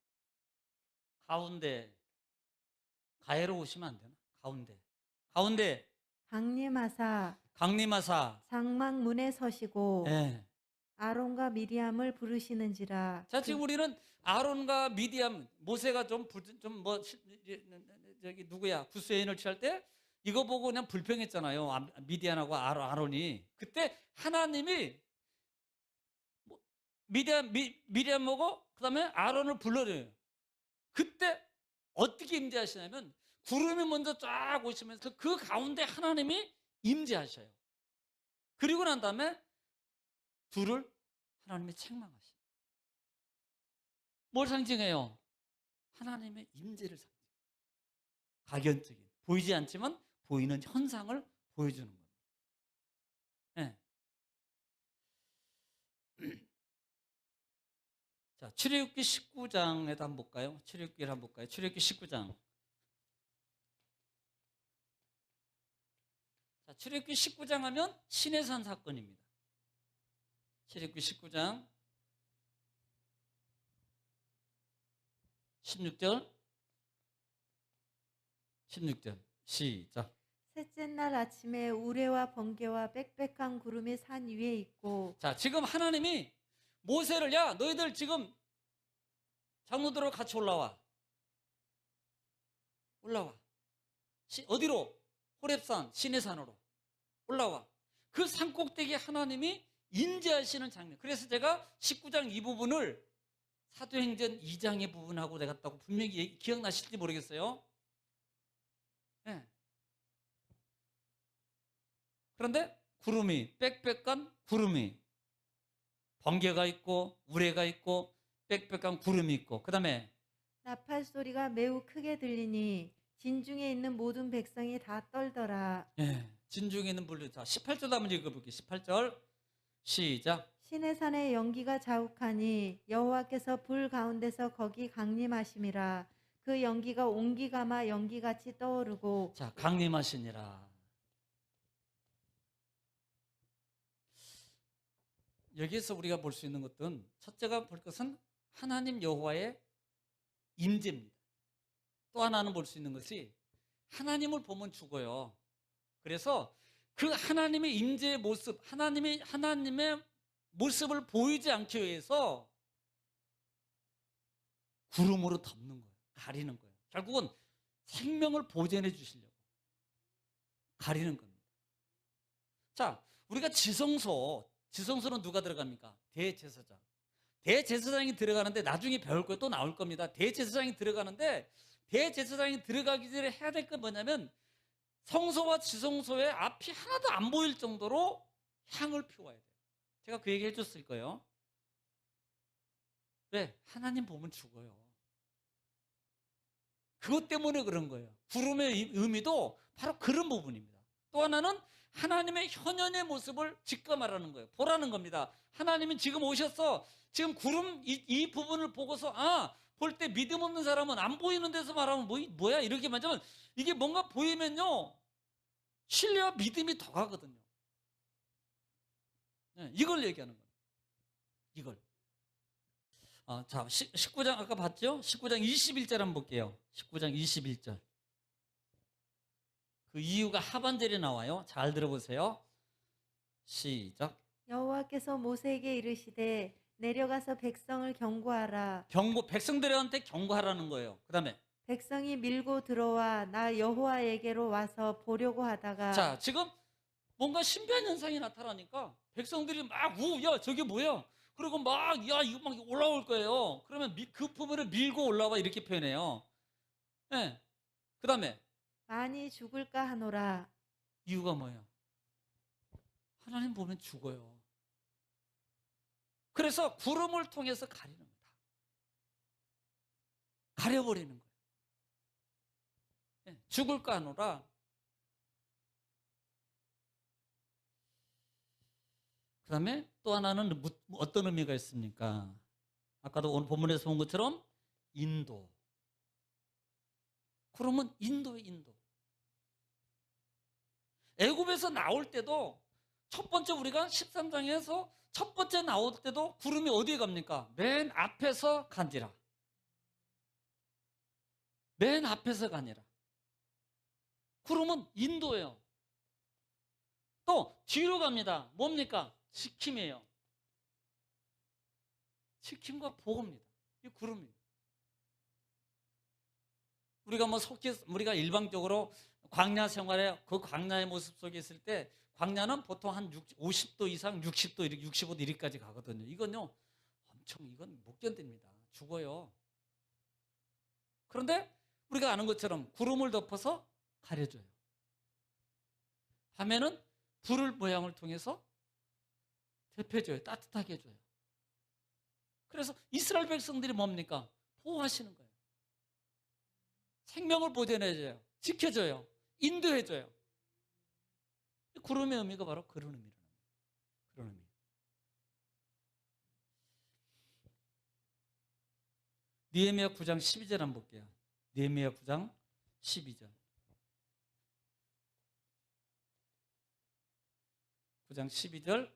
가운데 가해로 오시면 안 되나? 가운데 강림하사 장막문에 서시고 예. 아론과 미리암을 부르시는지라. 자, 지금 우리는 아론과 미디암 모세가 저기 누구야 구스여인을 취할 때 이거 보고 그냥 불평했잖아요. 미디안하고 아론이. 그때 하나님이 미디안 보고 그다음에 아론을 불러내요. 그때 어떻게 임재하시냐면 구름이 먼저 쫙 오시면서 그 가운데 하나님이 임재하셔요. 그리고 난 다음에 둘을 하나님이 책망하셔요. 뭘 상징해요? 하나님의 임재를 상징해요. 가견적인 보이지 않지만 보이는 현상을 보여주는 겁니다. 네. 자, 출애굽기 19장에도 한번 볼까요? 출애굽기를 한번 볼까요? 출애굽기 19장. 자, 출애굽기 19장 하면 시내산 사건입니다. 출애굽기 19장 16절 시작. 셋째 날 아침에 우레와 번개와 빽빽한 구름이 산 위에 있고. 자, 지금 하나님이 모세를 야 너희들 지금 장로들하고 같이 올라와. 어디로? 호렙산 시내산으로 올라와. 그 산꼭대기에 하나님이 임재하시는 장면. 그래서 제가 19장 이 부분을 사도행전 2장의 부분하고 내가 갖다고 분명히 기억나실지 모르겠어요. 네. 그런데 구름이 빽빽한 구름이 번개가 있고 우레가 있고 빽빽한 구름이 있고 그 다음에 나팔 소리가 매우 크게 들리니 진중에 있는 모든 백성이 다 떨더라. 진중에 있는 불들. 자, 18절 한번 읽어볼게요. 18절 시작. 시내산의 연기가 자욱하니 여호와께서 불 가운데서 거기 강림하심이라. 그 연기가 옹기가마 연기같이 떠오르고. 자, 강림하시니라. 여기에서 우리가 볼 수 있는 것은 첫째가 볼 것은 하나님 여호와의 임재입니다. 또 하나는 볼 수 있는 것이 하나님을 보면 죽어요. 그래서 그 하나님의 임재의 모습, 하나님의 모습을 보이지 않기 위해서 구름으로 덮는 거예요. 가리는 거예요. 결국은 생명을 보존해 주시려고 가리는 겁니다. 자, 우리가 지성소는 누가 들어갑니까? 대제사장. 대제사장이 들어가는데 나중에 배울 거에 또 나올 겁니다. 대제사장이 들어가는데 대제사장이 들어가기 전에 해야 될 건 뭐냐면 성소와 지성소의 앞이 하나도 안 보일 정도로 향을 피워야 돼요. 제가 그 얘기 해줬을 거예요. 왜? 하나님 보면 죽어요. 그것 때문에 그런 거예요. 구름의 의미도 바로 그런 부분입니다. 또 하나는 하나님의 현현의 모습을 직감하라는 거예요. 보라는 겁니다. 하나님은 지금 오셨어. 지금 구름 이 부분을 보고서 볼 때 믿음 없는 사람은 안 보이는 데서 말하면 뭐야 이렇게 말하면 이게 뭔가 보이면요 신뢰와 믿음이 더 가거든요. 네, 이걸 얘기하는 거예요. 이걸. 자, 19장 아까 봤죠? 19장 21절 한번 볼게요. 19장 21절. 그 이유가 하반절에 나와요. 잘 들어보세요. 시작. 여호와께서 모세에게 이르시되 내려가서 백성을 경고하라. 백성들한테 경고하라는 거예요. 그 다음에 백성이 밀고 들어와 나 여호와에게로 와서 보려고 하다가 자, 지금 뭔가 신비한 현상이 나타나니까 백성들이 막 야 저게 뭐야? 그리고 막 야 이거 막 올라올 거예요. 그러면 그 부분을 밀고 올라와 이렇게 표현해요. 네. 그 다음에 많이 죽을까 하노라. 이유가 뭐예요? 하나님 보면 죽어요. 그래서 구름을 통해서 가리는 거다. 가려버리는 거예요. 네. 죽을까 하노라. 그 다음에 또 하나는 어떤 의미가 있습니까? 아까도 오늘 본문에서 본 것처럼 인도. 그러면 인도의 인도. 애굽에서 나올 때도 첫 번째 우리가 13장에서 첫 번째 나올 때도 구름이 어디에 갑니까? 맨 앞에서 간지라. 맨 앞에서 가니라. 구름은 인도예요. 또 뒤로 갑니다. 뭡니까? 지킴이에요. 지킴과 보호입니다. 이 구름입니다. 우리가 일방적으로 광야 생활에 그 광야의 모습 속에 있을 때 광야는 보통 한 50도 이상 60도 65도 이리까지 가거든요. 이건요 이건 못 견딥니다. 죽어요. 그런데 우리가 아는 것처럼 구름을 덮어서 가려줘요. 밤에는 불을 모양을 통해서 대표줘요. 따뜻하게 해줘요. 그래서 이스라엘 백성들이 뭡니까? 보호하시는 거예요. 생명을 보존해줘요. 지켜줘요. 인도해줘요. 구름의 의미가 바로 그런 의미라는 거예요. 그런 의미. 느헤미야 9장 12절 한번 볼게요. 느헤미야 9장 12절. 9장 12절.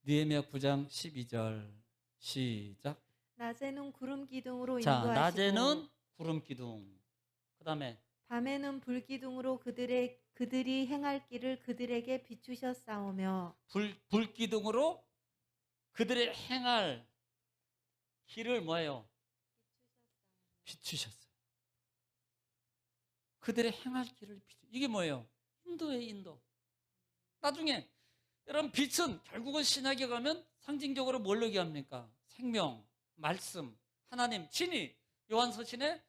느헤미야 9장 12절. 시작. 낮에는 구름 기둥으로 자, 인도하시고 낮에는 구름 기둥. 그다음에 밤에는 불 기둥으로 그들이 행할 길을 그들에게 비추셨사오며 불 기둥으로 그들의 행할 길을 뭐예요? 비추셨어요. 그들의 행할 길을 이게 뭐예요? 인도예요, 인도. 나중에 여러분 빛은 결국은 신약에 가면 상징적으로 뭘 얘기합니까? 생명, 말씀, 하나님, 친히 요한서신에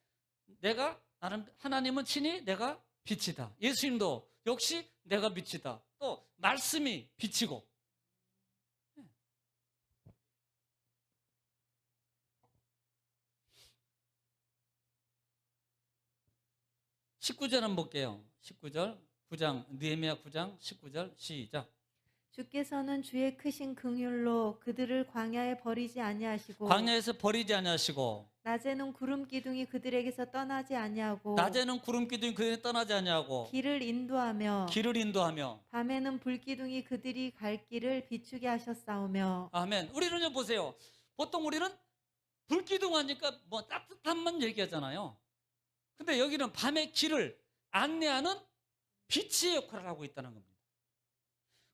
하나님은 친히 내가 빛이다. 예수님도 역시 내가 빛이다. 또 말씀이 빛이고. 19절 한번 볼게요. 19절 9장 느헤미야 9장 19절 시작. 주께서는 주의 크신 긍휼로 그들을 광야에 버리지 아니하시고 광야에서 버리지 아니하시고 낮에는 구름 기둥이 그들에게서 떠나지 아니하고 낮에는 구름 기둥이 그들에게 떠나지 아니하고 길을 인도하며 밤에는 불 기둥이 그들이 갈 길을 비추게 하셨사오며. 아멘. 우리는요 보세요. 보통 우리는 불 기둥 하니까 뭐 따뜻함만 얘기하잖아요. 근데 여기는 밤의 길을 안내하는 빛의 역할을 하고 있다는 겁니다.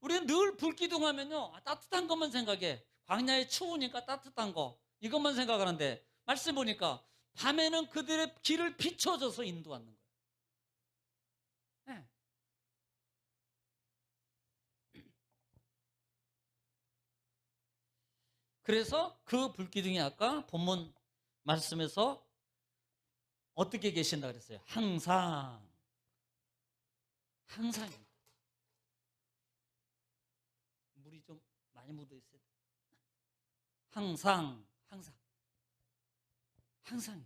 우리는 늘 불기둥하면요, 따뜻한 것만 생각해. 광야에 추우니까 따뜻한 거, 이것만 생각하는데 말씀 보니까 밤에는 그들의 길을 비춰줘서 인도하는 거예요. 네. 그래서 그 불기둥이 아까 본문 말씀에서 어떻게 계신다 그랬어요? 항상. 항상입니다. 물이 좀 많이 묻어 있어요. 항상, 항상, 항상.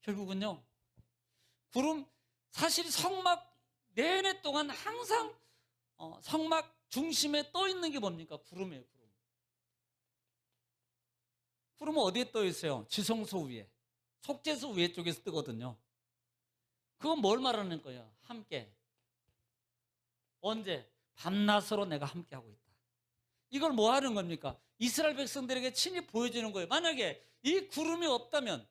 결국은요, 구름, 사실 성막 내내 동안 항상 성막 중심에 떠 있는 게 뭡니까? 구름이에요, 구름. 구름은 어디에 떠 있어요? 지성소 위에, 속죄소 위에 쪽에서 뜨거든요. 그건 뭘 말하는 거예요? 함께. 언제? 밤낮으로 내가 함께 하고 있다. 이걸 뭐 하는 겁니까? 이스라엘 백성들에게 친히 보여주는 거예요. 만약에 이 구름이 없다면,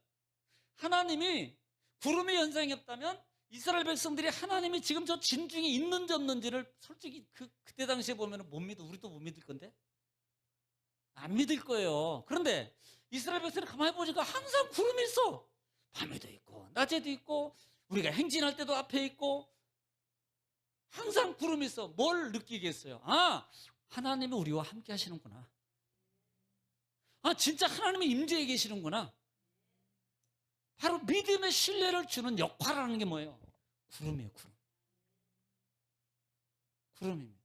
하나님이 구름의 현상이 없다면 이스라엘 백성들이 하나님이 지금 저 진중에 있는지 없는지를 솔직히 그때 당시에 보면 못 믿어. 우리도 못 믿을 건데 안 믿을 거예요. 그런데 이스라엘 백성이 가만히 보니까 항상 구름이 있어. 밤에도 있고 낮에도 있고 우리가 행진할 때도 앞에 있고 항상 구름이 있어. 뭘 느끼겠어요? 아, 하나님이 우리와 함께 하시는구나. 아, 진짜 하나님이 임재해 계시는구나. 바로 믿음의 신뢰를 주는 역할을 하는 게 뭐예요? 구름이에요, 구름. 구름입니다.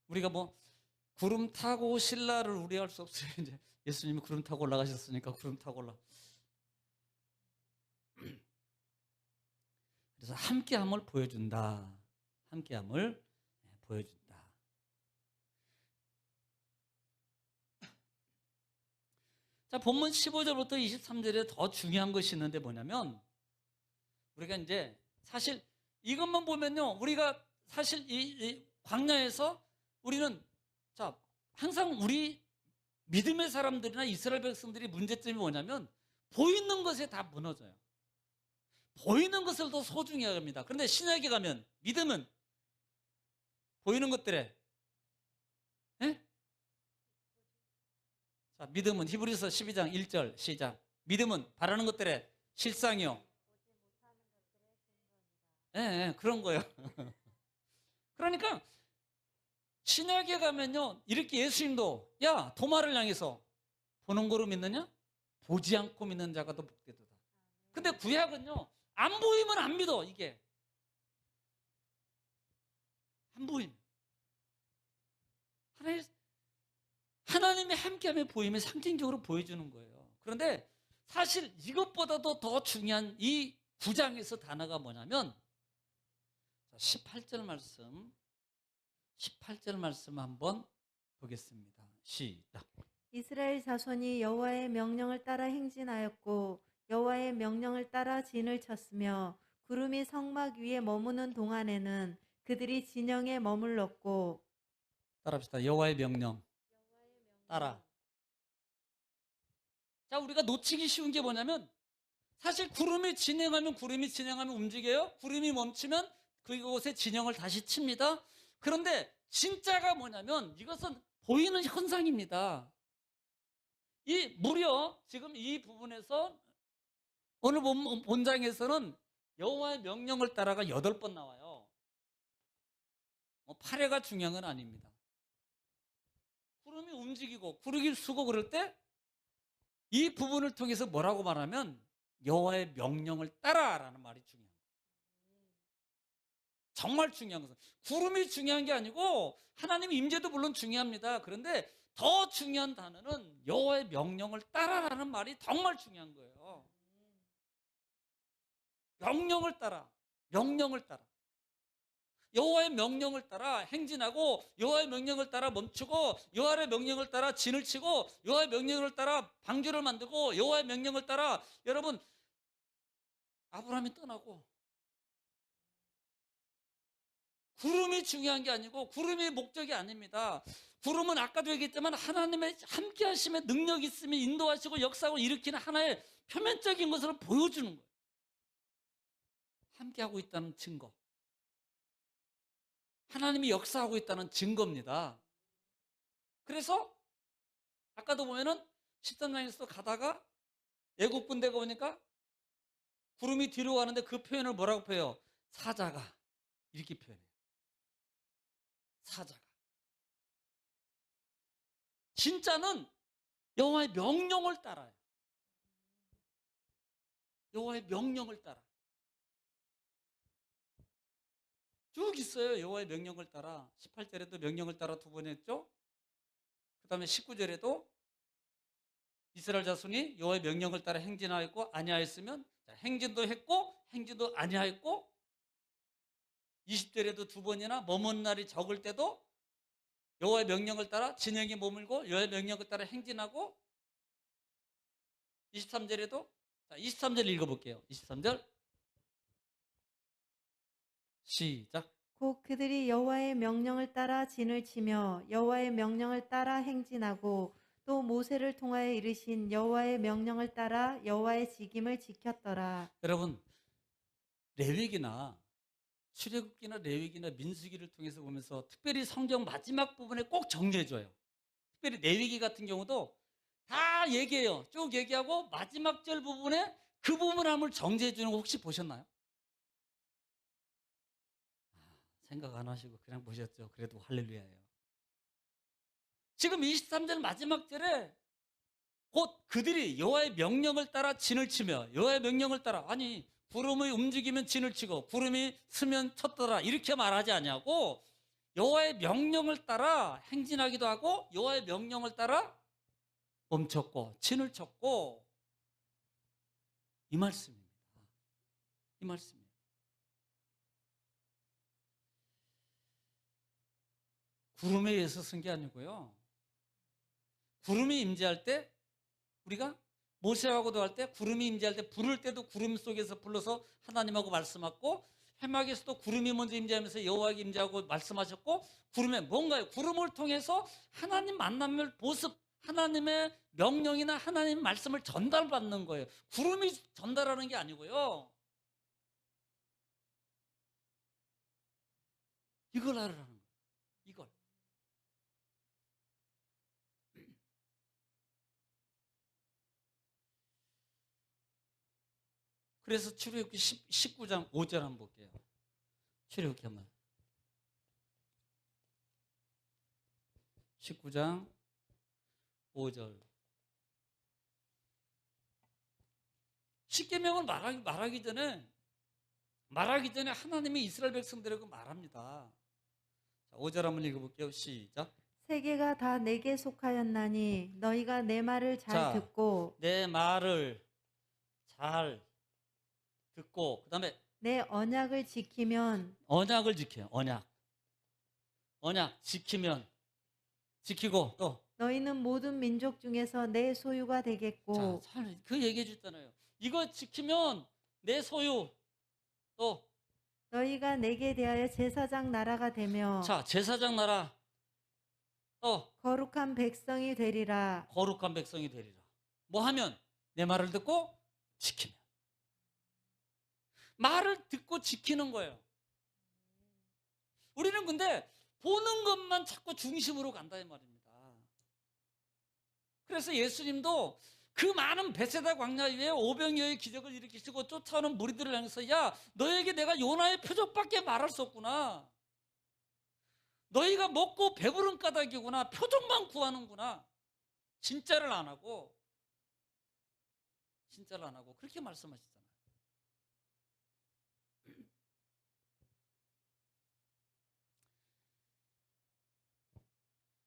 우리가 뭐 구름 타고 신라를 우려할 수 없어요. 이제 예수님이 구름 타고 올라가셨으니까 구름 타고 올라. 그래서 함께함을 보여준다. 함께함을 보여준다. 자, 본문 15절부터 23절에 더 중요한 것이 있는데 뭐냐면 우리가 이제 사실 이것만 보면요, 우리가 사실 이 광야에서 우리는 자, 항상 우리 믿음의 사람들이나 이스라엘 백성들이 문제점이 뭐냐면 보이는 것에 다 무너져요. 보이는 것을 더 소중히 합니다. 그런데 신약에 가면 믿음은 보이는 것들에 자, 믿음은 히브리서 12장 1절 시작. 믿음은 바라는 것들의 실상이요. 그런 거예요. 그러니까 신약에 가면요, 이렇게 예수님도 야, 도마를 향해서 보는 거로 믿느냐? 보지 않고 믿는 자가 더 복되도다. 근데 구약은요, 안 보이면 안 믿어. 이게 안 보이면 하나님의 함께함의 보임을 상징적으로 보여주는 거예요. 그런데 사실 이것보다도 더 중요한 이 9장에서 단어가 뭐냐면 18절 말씀 한번 보겠습니다. 시작. 이스라엘 자손이 여호와의 명령을 따라 행진하였고 여호와의 명령을 따라 진을 쳤으며 구름이 성막 위에 머무는 동안에는 그들이 진영에 머물렀고 따라합시다. 여호와의 명령 따라. 자, 우리가 놓치기 쉬운 게 뭐냐면 사실 구름이 진행하면 움직여요. 구름이 멈추면 그곳에 진영을 다시 칩니다. 그런데 진짜가 뭐냐면 이것은 보이는 현상입니다. 이 무려 지금 이 부분에서 오늘 본장에서는 여호와의 명령을 따라가 8번 나와요. 8회가 중요한 건 아닙니다. 구름이 움직이고 구름이 쓰고 그럴 때 이 부분을 통해서 뭐라고 말하면 여호와의 명령을 따라라는 말이 중요한 거예요. 정말 중요한 것은 구름이 중요한 게 아니고 하나님의 임재도 물론 중요합니다. 그런데 더 중요한 단어는 여호와의 명령을 따라라는 말이 정말 중요한 거예요. 명령을 따라. 여호와의 명령을 따라 행진하고 여호와의 명령을 따라 멈추고 여호와의 명령을 따라 진을 치고 여호와의 명령을 따라 방주를 만들고 여호와의 명령을 따라 여러분 아브라함이 떠나고 구름이 중요한 게 아니고 구름이 목적이 아닙니다. 구름은 아까도 얘기했지만 하나님의 함께 하심의 능력이 있으면 인도하시고 역사하고 일으키는 하나의 표면적인 것을 보여주는 거예요. 함께하고 있다는 증거. 하나님이 역사하고 있다는 증거입니다. 그래서 아까도 보면은 13장에서도 가다가 애굽 군대가 오니까 구름이 뒤로 가는데 그 표현을 뭐라고 표현해요? 사자가. 이렇게 표현해요. 사자가. 진짜는 여호와의 명령을 따라요. 여호와의 명령을 따라. 쭉 있어요. 여호와의 명령을 따라. 18절에도 명령을 따라 두 번 했죠. 그 다음에 19절에도 이스라엘 자손이 여호와의 명령을 따라 행진하였고 아니하였으면 행진도 했고 행진도 아니하였고 20절에도 두 번이나 머문 날이 적을 때도 여호와의 명령을 따라 진영에 머물고 여호와의 명령을 따라 행진하고 23절에도 23절 읽어볼게요. 23절 시작. 곧 그들이 여호와의 명령을 따라 진을 치며 여호와의 명령을 따라 행진하고 또 모세를 통하여 이르신 여호와의 명령을 따라 여호와의 직임을 지켰더라. 여러분 레위기나 출애굽기나 레위기나 민수기를 통해서 보면서 특별히 성경 마지막 부분에 꼭 정리해줘요. 특별히 레위기 같은 경우도 다 얘기해요. 쭉 얘기하고 마지막 절 부분에 그 부분을 한번 정리해주는 거 혹시 보셨나요? 생각 안 하시고 그냥 보셨죠. 그래도 할렐루야예요. 지금 23절 마지막 절에 곧 그들이 여호와의 명령을 따라 진을 치며 여호와의 명령을 따라 아니 구름이 움직이면 진을 치고 구름이 서면 쳤더라 이렇게 말하지 않냐고 여호와의 명령을 따라 행진하기도 하고 여호와의 명령을 따라 멈췄고 진을 쳤고 이 말씀입니다. 이 말씀이에요. 구름에 의해서 쓴 게 아니고요. 구름이 임재할 때 우리가 모세하고도 할 때 구름이 임재할 때 부를 때도 구름 속에서 불러서 하나님하고 말씀하고 해막에서도 구름이 먼저 임재하면서 여호와에게 임재하고 말씀하셨고 구름에 뭔가요? 구름을 통해서 하나님 만남을 모습 하나님의 명령이나 하나님의 말씀을 전달받는 거예요. 구름이 전달하는 게 아니고요. 이걸 알으라는 거예요. 이걸. 그래서 출애굽기 19장 5절 한번 볼게요. 출애굽기 한번. 19장 5절. 십계명을 말하기 전에 하나님이 이스라엘 백성들에게 말합니다. 자, 5절 한번 읽어볼게요. 시작. 세계가 다 내게 속하였나니 너희가 내 말을 잘 자, 듣고 내 말을 잘 듣고 그 다음에 내 언약을 지키면 언약을 지켜요. 언약 지키면 지키고 또 너희는 모든 민족 중에서 내 소유가 되겠고 그 얘기해 줬잖아요. 이거 지키면 내 소유 또 너희가 내게 대하여 제사장 나라가 되며 자 제사장 나라 또 거룩한 백성이 되리라. 거룩한 백성이 되리라. 뭐 하면 내 말을 듣고 지키면 말을 듣고 지키는 거예요. 우리는 근데 보는 것만 자꾸 중심으로 간다 이 말입니다. 그래서 예수님도 그 많은 베세다 광야 위에 오병이어의 기적을 일으키시고 쫓아오는 무리들을 향해서 야 너에게 내가 요나의 표적밖에 말할 수 없구나. 너희가 먹고 배부른 까닭이구나. 표적만 구하는구나. 진짜를 안 하고 그렇게 말씀하시잖아요.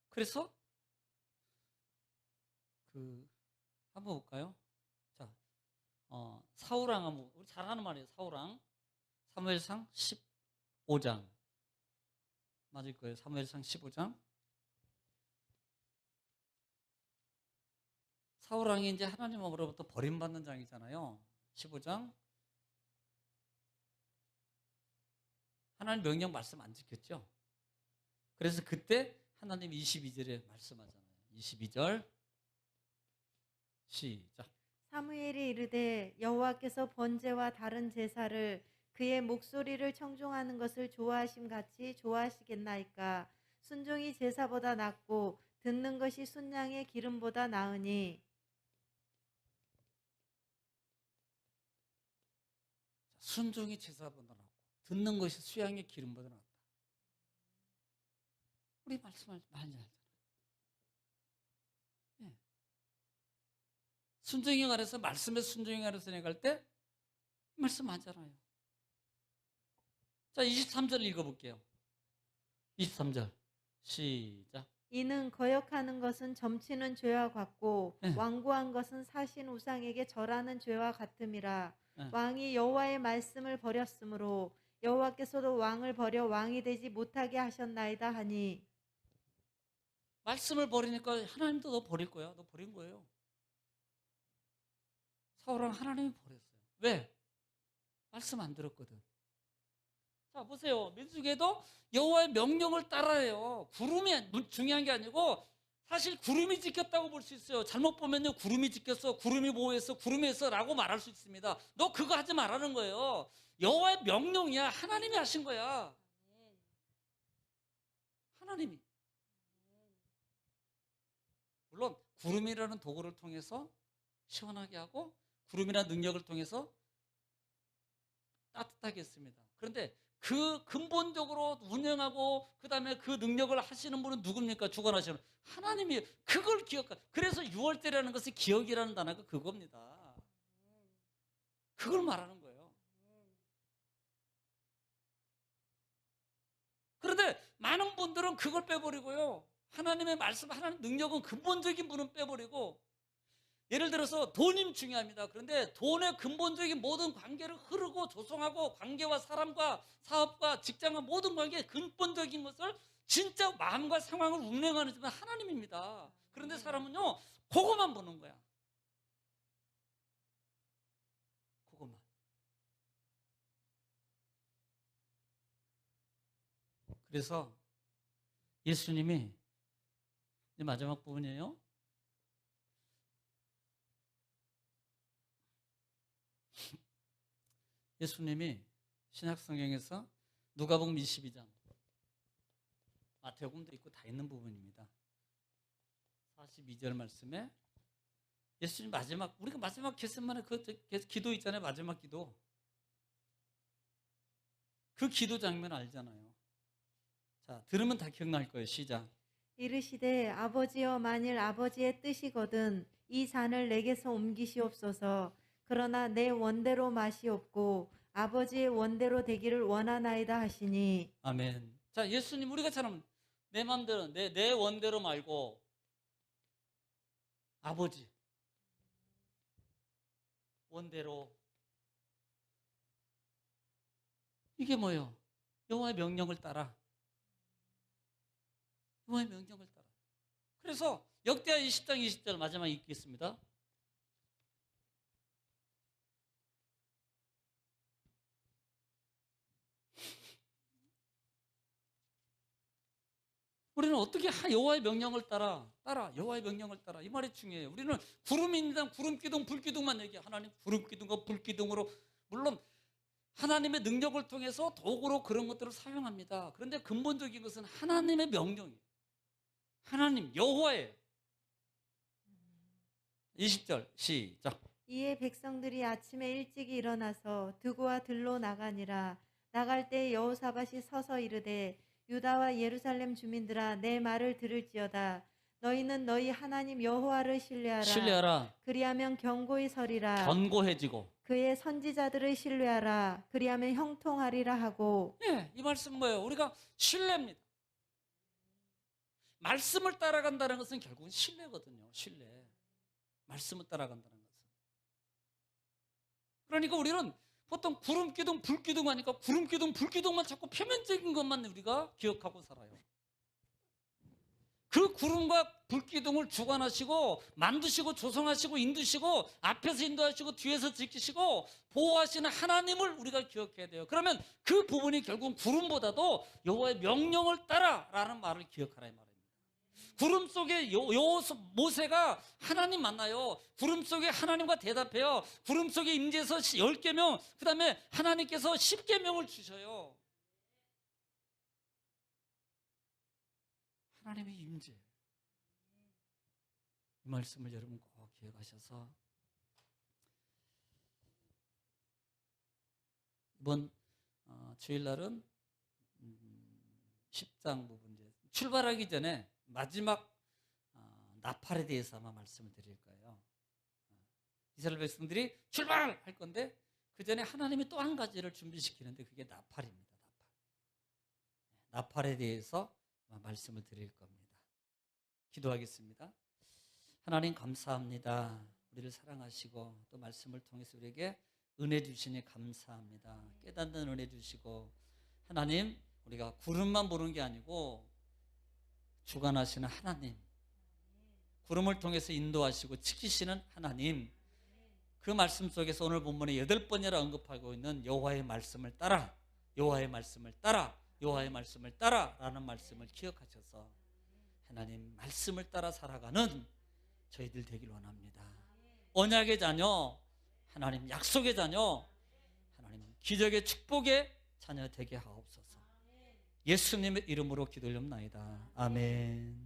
그래서 한번 볼까요? 자, 사울왕 한번 우리 잘 하는 말이에요. 사울왕 사무엘상 15장 맞을 거예요. 사무엘상 15장. 사울왕이 이제 하나님으로부터 버림받는 장이잖아요. 15장. 하나님 명령 말씀 안 지켰죠. 그래서 그때 하나님 22절에 말씀하잖아요. 22절 시작. 사무엘이 이르되 여호와께서 번제와 다른 제사를 그의 목소리를 청종하는 것을 좋아하심 같이 좋아하시겠나이까. 순종이 제사보다 낫고 듣는 것이 순양의 기름보다 나으니. 순종이 제사보다 낫고 듣는 것이 수양의 기름보다 낫다. 우리 말씀을 많이 알잖아요. 예. 순종에 관해서, 말씀의 순종에 관해서 내갈 때 말씀 하잖아요. 자, 23절 읽어볼게요. 23절 시작. 이는 거역하는 것은 점치는 죄와 같고 네. 완고한 것은 사신 우상에게 절하는 죄와 같음이라. 네. 왕이 여호와의 말씀을 버렸으므로 여호와께서도 왕을 버려 왕이 되지 못하게 하셨나이다 하니. 말씀을 버리니까 하나님도 너 버릴 거야. 너 버린 거예요. 사울은 하나님이 버렸어요. 왜? 말씀 안 들었거든. 자, 보세요. 민수기에도 여호와의 명령을 따라해요. 구름이 중요한 게 아니고 사실 구름이 지켰다고 볼 수 있어요. 잘못 보면요, 구름이 지켰어, 구름이 보호했어, 구름이 했어 라고 말할 수 있습니다. 너 그거 하지 말라는 거예요. 여호와의 명령이야. 하나님이 하신 거야. 하나님이. 물론 구름이라는 도구를 통해서 시원하게 하고 구름이라는 능력을 통해서 따뜻하게 했습니다. 그런데 그 근본적으로 운영하고 그 다음에 그 능력을 하시는 분은 누굽니까? 주관하시는 하나님이. 그걸 그래서 6월절이라는 것이 기억이라는 단어가 그겁니다. 그걸 말하는 거예요. 그런데 많은 분들은 그걸 빼버리고요, 하나님의 말씀, 하나님 능력은 근본적인 분은 빼버리고, 예를 들어서 돈이 중요합니다. 그런데 돈의 근본적인 모든 관계를 흐르고 조성하고 관계와 사람과 사업과 직장과 모든 관계의 근본적인 것을 진짜 마음과 상황을 운행하는 분은 하나님입니다. 그런데 사람은요, 그것만 보는 거야. 그것만. 그래서 예수님이, 이제 마지막 부분이에요. 예수님이 신약성경에서 누가복음 22장, 마태복음도 있고 다 있는 부분입니다. 42절 말씀에 예수님 마지막, 우리가 마지막 겟세마네 그 기도 있잖아요. 마지막 기도. 그 기도 장면 알잖아요. 자, 들으면 다 기억날 거예요. 시작. 이르시되 아버지여, 만일 아버지의 뜻이거든 이 잔을 내게서 옮기시옵소서. 그러나 내 원대로 마시옵고 아버지의 원대로 되기를 원하나이다 하시니. 아멘. 자, 예수님, 우리가처럼 내 마음대로, 내 원대로 말고 아버지 원대로. 이게 뭐예요? 여호와의 명령을 따라. 여호와의 명령을 따라. 그래서 역대하 20장 20절 마지막 읽겠습니다. 우리는 어떻게 여호와의 명령을 따라 여호와의 명령을 따라, 이 말이 중요해요. 우리는 구름입니다. 구름 기둥, 불 기둥만 얘기해. 하나님 구름 기둥과 불 기둥으로, 물론 하나님의 능력을 통해서 도구로 그런 것들을 사용합니다. 그런데 근본적인 것은 하나님의 명령이에요. 하나님 여호와의. 20절 시작. 이에 백성들이 아침에 일찍이 일어나서 드고와 들로 나가니라. 나갈 때 여호사밧이 서서 이르되 유다와 예루살렘 주민들아, 내 말을 들을지어다. 너희는 너희 하나님 여호와를 신뢰하라. 그리하면 견고히 서리라. 견고해지고. 그의 선지자들을 신뢰하라. 그리하면 형통하리라 하고. 네, 이 말씀 뭐예요? 우리가 신뢰입니다. 말씀을 따라간다는 것은 결국은 신뢰거든요. 신뢰. 말씀을 따라간다는 것은. 그러니까 우리는 보통 구름 기둥, 불 기둥 하니까 구름 기둥, 불 기둥만 자꾸 표면적인 것만 우리가 기억하고 살아요. 그 구름과 불 기둥을 주관하시고 만드시고 조성하시고 인도시고 앞에서 인도하시고 뒤에서 지키시고 보호하시는 하나님을 우리가 기억해야 돼요. 그러면 그 부분이 결국은 구름보다도 여호와의 명령을 따라라는 말을 기억하라 이 말입니다. 구름 속에 모세가 하나님 만나요. 구름 속에 하나님과 대답해요. 구름 속에 임재해서 10계명, 그 다음에 하나님께서 10계명을 주셔요. 하나님의 임재. 이 말씀을 여러분 꼭 기억하셔서 이번 주일날은 10장 부분 이제 출발하기 전에 마지막 나팔에 대해서 아마 말씀을 드릴 거예요. 이스라엘 백성들이 출발할 건데 그 전에 하나님이 또 한 가지를 준비시키는데 그게 나팔입니다. 나팔에 대해서 말씀을 드릴 겁니다. 기도하겠습니다. 하나님 감사합니다. 우리를 사랑하시고 또 말씀을 통해서 우리에게 은혜 주시니 감사합니다. 깨닫는 은혜 주시고 하나님 우리가 구름만 보는 게 아니고 주관하시는 하나님, 구름을 통해서 인도하시고 지키시는 하나님, 그 말씀 속에서 오늘 본문에 8번이나 언급하고 있는 여호와의 말씀을 따라, 여호와의 말씀을 따라, 여호와의 말씀을 따라 라는 말씀을 기억하셔서 하나님 말씀을 따라 살아가는 저희들 되길 원합니다. 언약의 자녀, 하나님 약속의 자녀, 하나님 기적의 축복의 자녀 되게 하옵소서. 예수님의 이름으로 기도 올립나이다. 아멘.